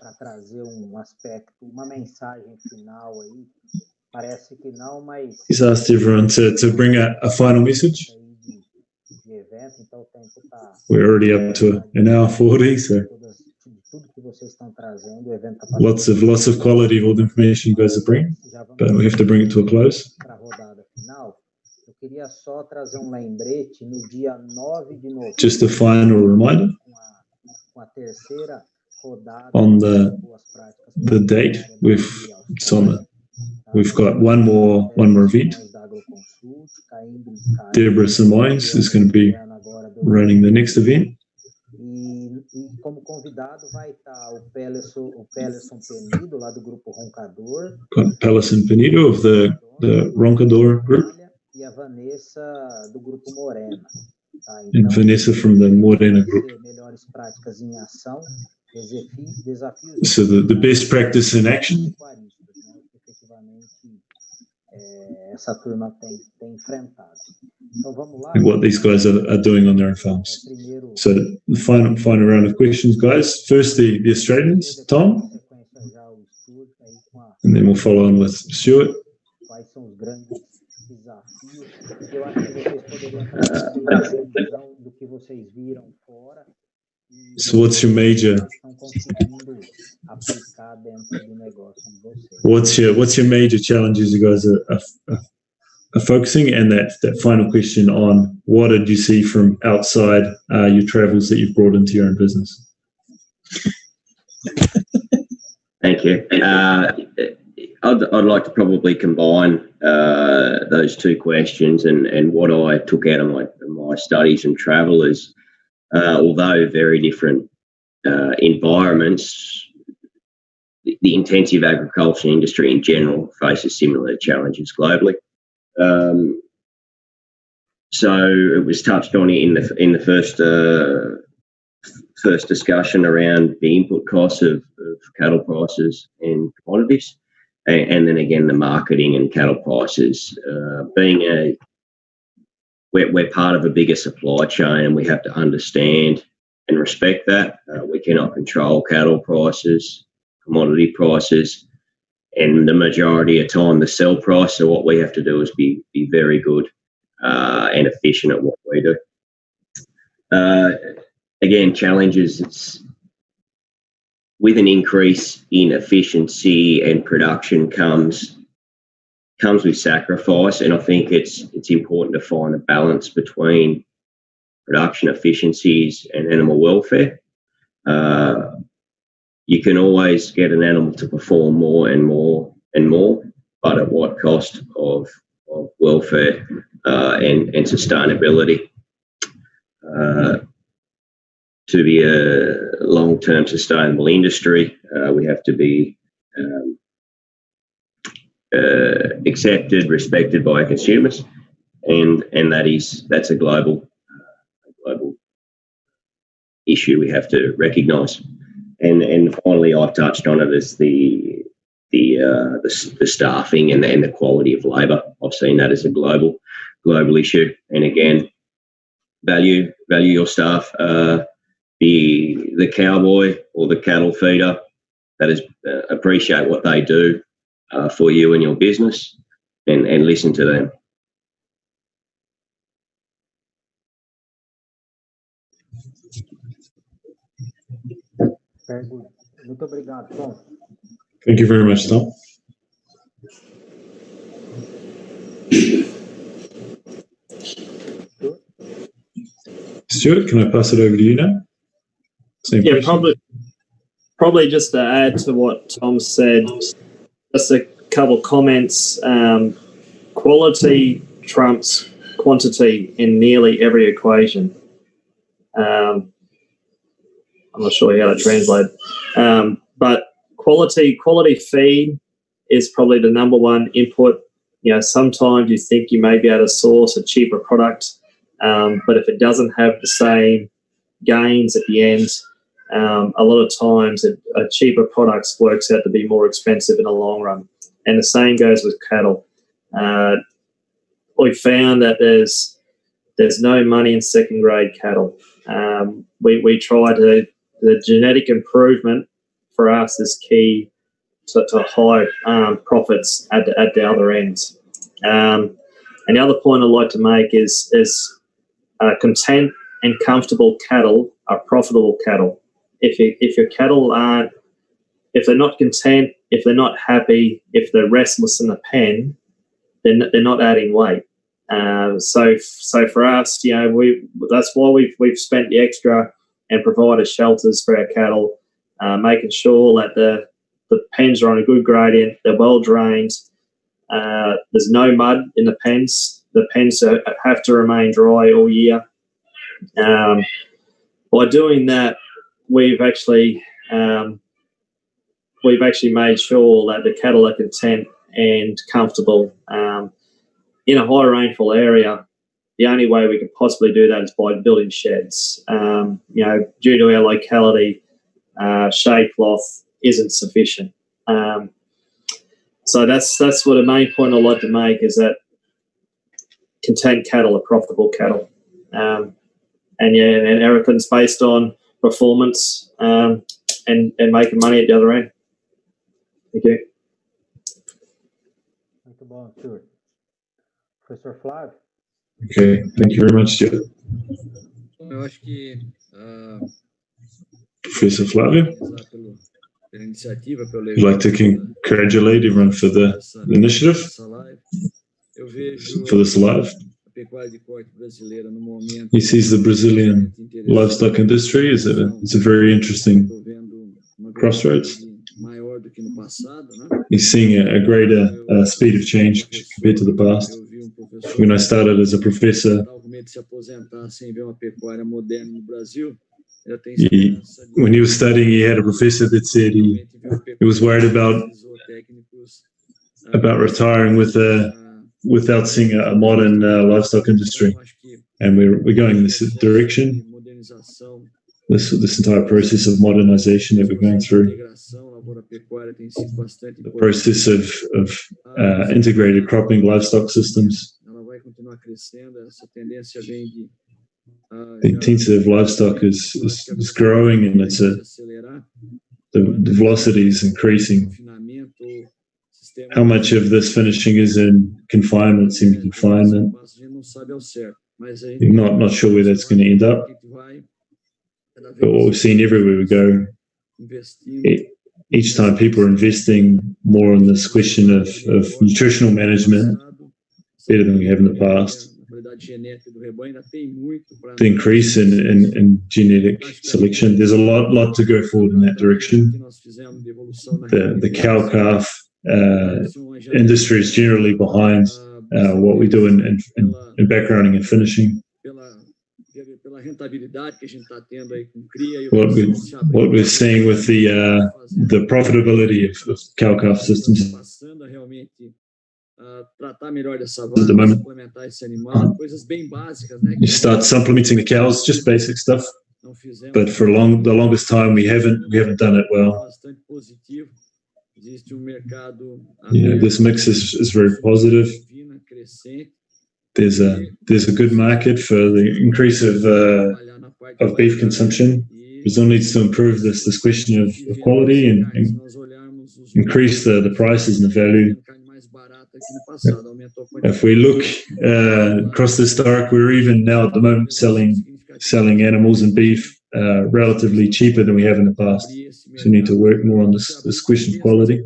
He's asked everyone to bring a final message. We're already up to an hour 40, so lots of quality of all the information you guys are bringing, but we have to bring it to a close. Just a final reminder on the date. We've got one more event. Deborah Simões is going to be running the next event. Got Pelison Penido of the Roncador group. And Vanessa from the Morena group. So the best practice in action. And what these guys are doing on their own farms. So the final round of questions, guys. First, the Australians, Tom, and then we'll follow on with Stewart. So what's your major challenges you guys are focusing, and that final question on what did you see from outside your travels that you've brought into your own business?
Thank you. I'd like to probably combine those two questions, and what I took out of my studies and travel is, although very different environments, the intensive agriculture industry in general faces similar challenges globally. So it was touched on in the first discussion around the input costs of cattle prices and commodities, and then again the marketing and cattle prices. We're part of a bigger supply chain, and we have to understand and respect that. We cannot control cattle prices. commodity prices, and the majority of time the sell price. So what we have to do is be very good and efficient at what we do. Again, challenges. It's with an increase in efficiency and production comes with sacrifice, and I think it's important to find a balance between production efficiencies and animal welfare. You can always get an animal to perform more and more and more, but at what cost of welfare and sustainability? To be a long-term sustainable industry, we have to be accepted, respected by our consumers, and that's a global issue we have to recognise. And finally, I've touched on it as the staffing and the quality of labour. I've seen that as a global issue. And again, value your staff. The cowboy or the cattle feeder, that is, appreciate what they do for you and your business, and listen to them.
Very good. Muito obrigado, Tom.
Thank you very much, Tom. Stewart, can I pass it over to you now?
Yeah, probably just to add to what Tom said, just a couple of comments. Quality trumps quantity in nearly every equation. I'm not sure how to translate, but quality feed is probably the number one input. You know, sometimes you think you may be able to source a cheaper product, but if it doesn't have the same gains at the end, a lot of times a cheaper product works out to be more expensive in the long run. And the same goes with cattle. We found that there's no money in second grade cattle. We try to, the genetic improvement for us is key to high profits at the other end. And the other point I'd like to make is content and comfortable cattle are profitable cattle. If your cattle aren't, if they're not content, if they're not happy, if they're restless in the pen, then they're not adding weight. So for us, you know, that's why we've spent the extra and provided shelters for our cattle, making sure that the pens are on a good gradient, they're well drained. There's no mud in the pens. The pens have to remain dry all year. By doing that, we've actually made sure that the cattle are content and comfortable. In a high rainfall area, the only way we could possibly do that is by building sheds. You know, due to our locality, shade cloth isn't sufficient. So that's what the main point I'd like to make is that content cattle are profitable cattle. And everything's based on performance and making money at the other end. Thank you.
Muito bom, Stuart. Professor Flavio.
Okay, thank you very much, Stuart.
Eu acho que
Professor Flavio, I'd like to congratulate everyone for the initiative for this live. He sees the Brazilian livestock industry as a very interesting crossroads. He's seeing a greater speed of change compared to the past. When I started as a professor, when he was studying, he had a professor that said he was worried about retiring without seeing a modern livestock industry, and we're going in this direction. This entire process of modernization that we're going through, the process of integrated cropping livestock systems, the intensive livestock is growing, and it's the velocity is increasing. How much of this finishing is in confinement, semi-confinement? You're not sure where that's going to end up. But what we've seen everywhere we go, each time people are investing more on this question of nutritional management, better than we have in the past. The increase in genetic selection, there's a lot to go forward in that direction. The cow-calf industry is generally behind what we do in backgrounding and finishing. What we're seeing with the profitability of cow-calf systems at the moment, you start supplementing the cows, just basic stuff. But for the longest time, we haven't done it well. This mix is very positive. There's a good market for the increase of beef consumption. Brazil needs to improve this question of quality and increase the prices and the value. If we look across this historic, we're even now at the moment selling animals and beef relatively cheaper than we have in the past. So we need to work more on this question of quality.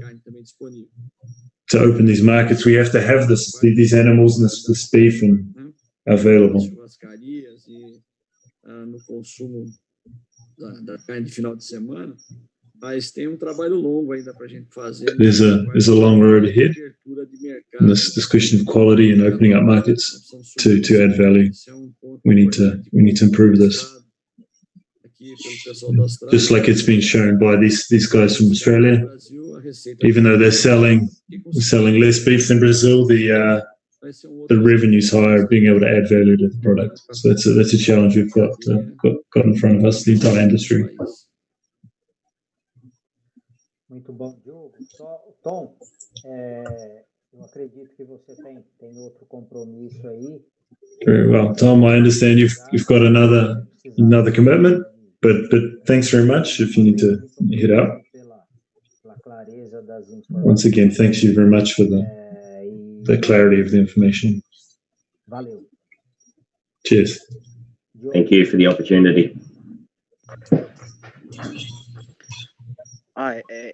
To open these markets, we have to have these animals and this beef available. There's a long road ahead. And this question of quality and opening up markets to add value. We need to improve this. Just like it's been shown by these guys from Australia, even though they're selling less beef than Brazil, the revenue's higher, being able to add value to the product. So that's a challenge we've got in front of us, the entire industry.
Muito bom, Diogo. Tom, eu acredito que você tem outro compromisso aí.
Very well, Tom. I understand you've got another commitment, but thanks very much. If you need to head out. Once again, thanks you very much for the clarity of the information.
Valeu.
Cheers.
Thank you for the opportunity.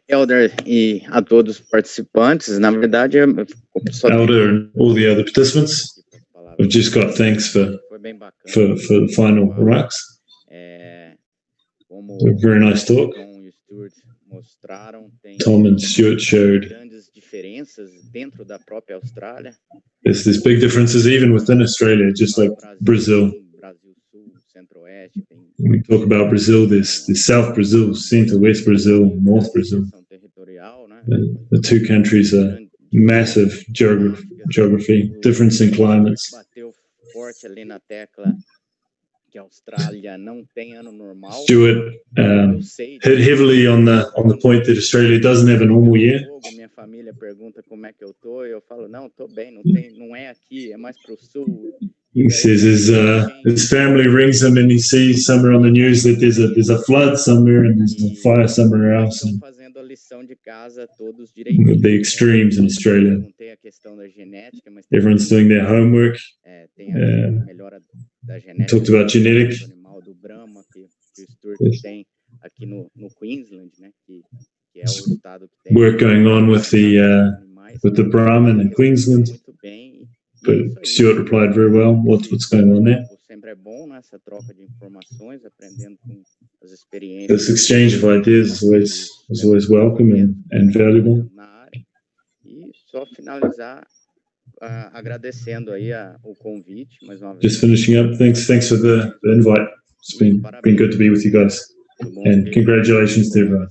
Elder e a todos os participantes, na verdade,
Elder and all the other participants, we've just got thanks for the final remarks. A very nice talk. Tom and Stewart showed there's big differences even within Australia, just like Brazil. When we talk about Brazil, there's South Brazil, Central, West Brazil, North Brazil. The two countries are massive geography, difference in climates. Stewart hit heavily on the point that Australia doesn't have a normal year. He says his family rings him and he sees somewhere on the news that there's a flood somewhere and there's a fire somewhere else. And the extremes in Australia. Everyone's doing their homework. Talked about genetic. Work going on with the Brahman in Queensland. But Stewart replied very well. What's going on there? This exchange of ideas is always welcome and valuable. Just finishing up. Thanks for the invite. It's been good to be with you guys. And congratulations to everyone.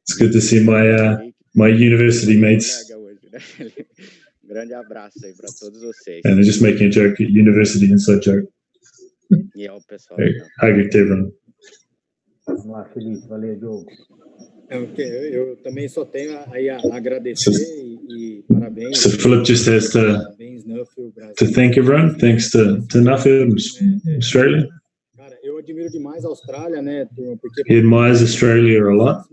It's good to see my university mates. And they're just making a joke, a university inside joke. Hug to everyone.
Vamos lá, Felipe. Valeu, Diogo.
Eu também só tenho aí a agradecer e parabéns.
So Philip just has to thank everyone. Thanks to Nuffield Australia.
admiro demais a Austrália, né? Porque
He admires Australia a lot.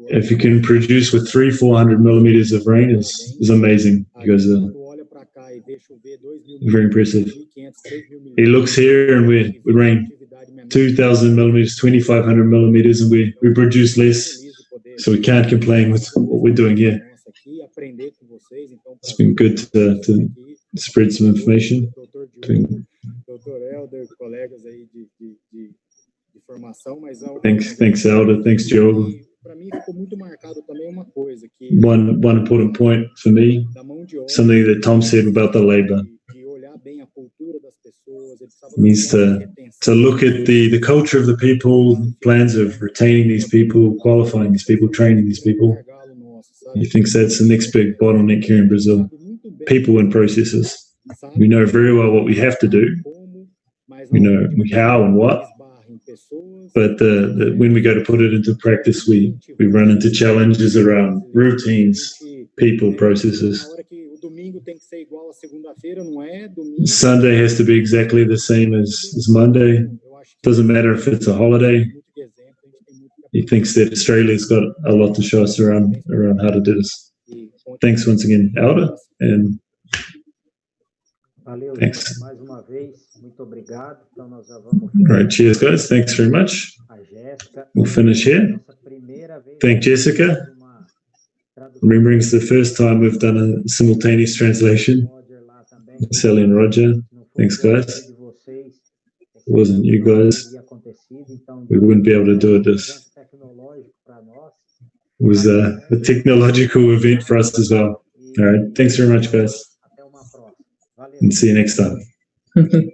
If you can produce with 300-400 millimeters of rain, is amazing. You guys are very impressive. He looks here and we rain 2,000 millimeters, 2,500 millimeters, and we produce less. So we can't complain with what we're doing here. It's been good to spread some information. Thanks, Elder. Thanks, Joe. One important point for me, something that Tom said about the labor. Means to look at the culture of the people, plans of retaining these people, qualifying these people, training these people. He thinks that's the next big bottleneck here in Brazil. People and processes. We know very well what we have to do. We know how and what. But when we go to put it into practice, we run into challenges around routines, people, processes. Sunday has to be exactly the same as Monday. Doesn't matter if it's a holiday. He thinks that Australia's got a lot to show us around how to do this. Thanks once again, Elder, and
Valeu,
thanks.
mais uma vez, muito obrigado. Então nós já vamos.
All right, cheers, guys. Thanks very much. We'll finish here. Thank Jessica. Remembering it's the first time we've done a simultaneous translation. Sally and Roger. Thanks, guys. If it wasn't you guys, we wouldn't be able to do it. This was a technological event for us as well. All right. Thanks very much, guys. And see you next time.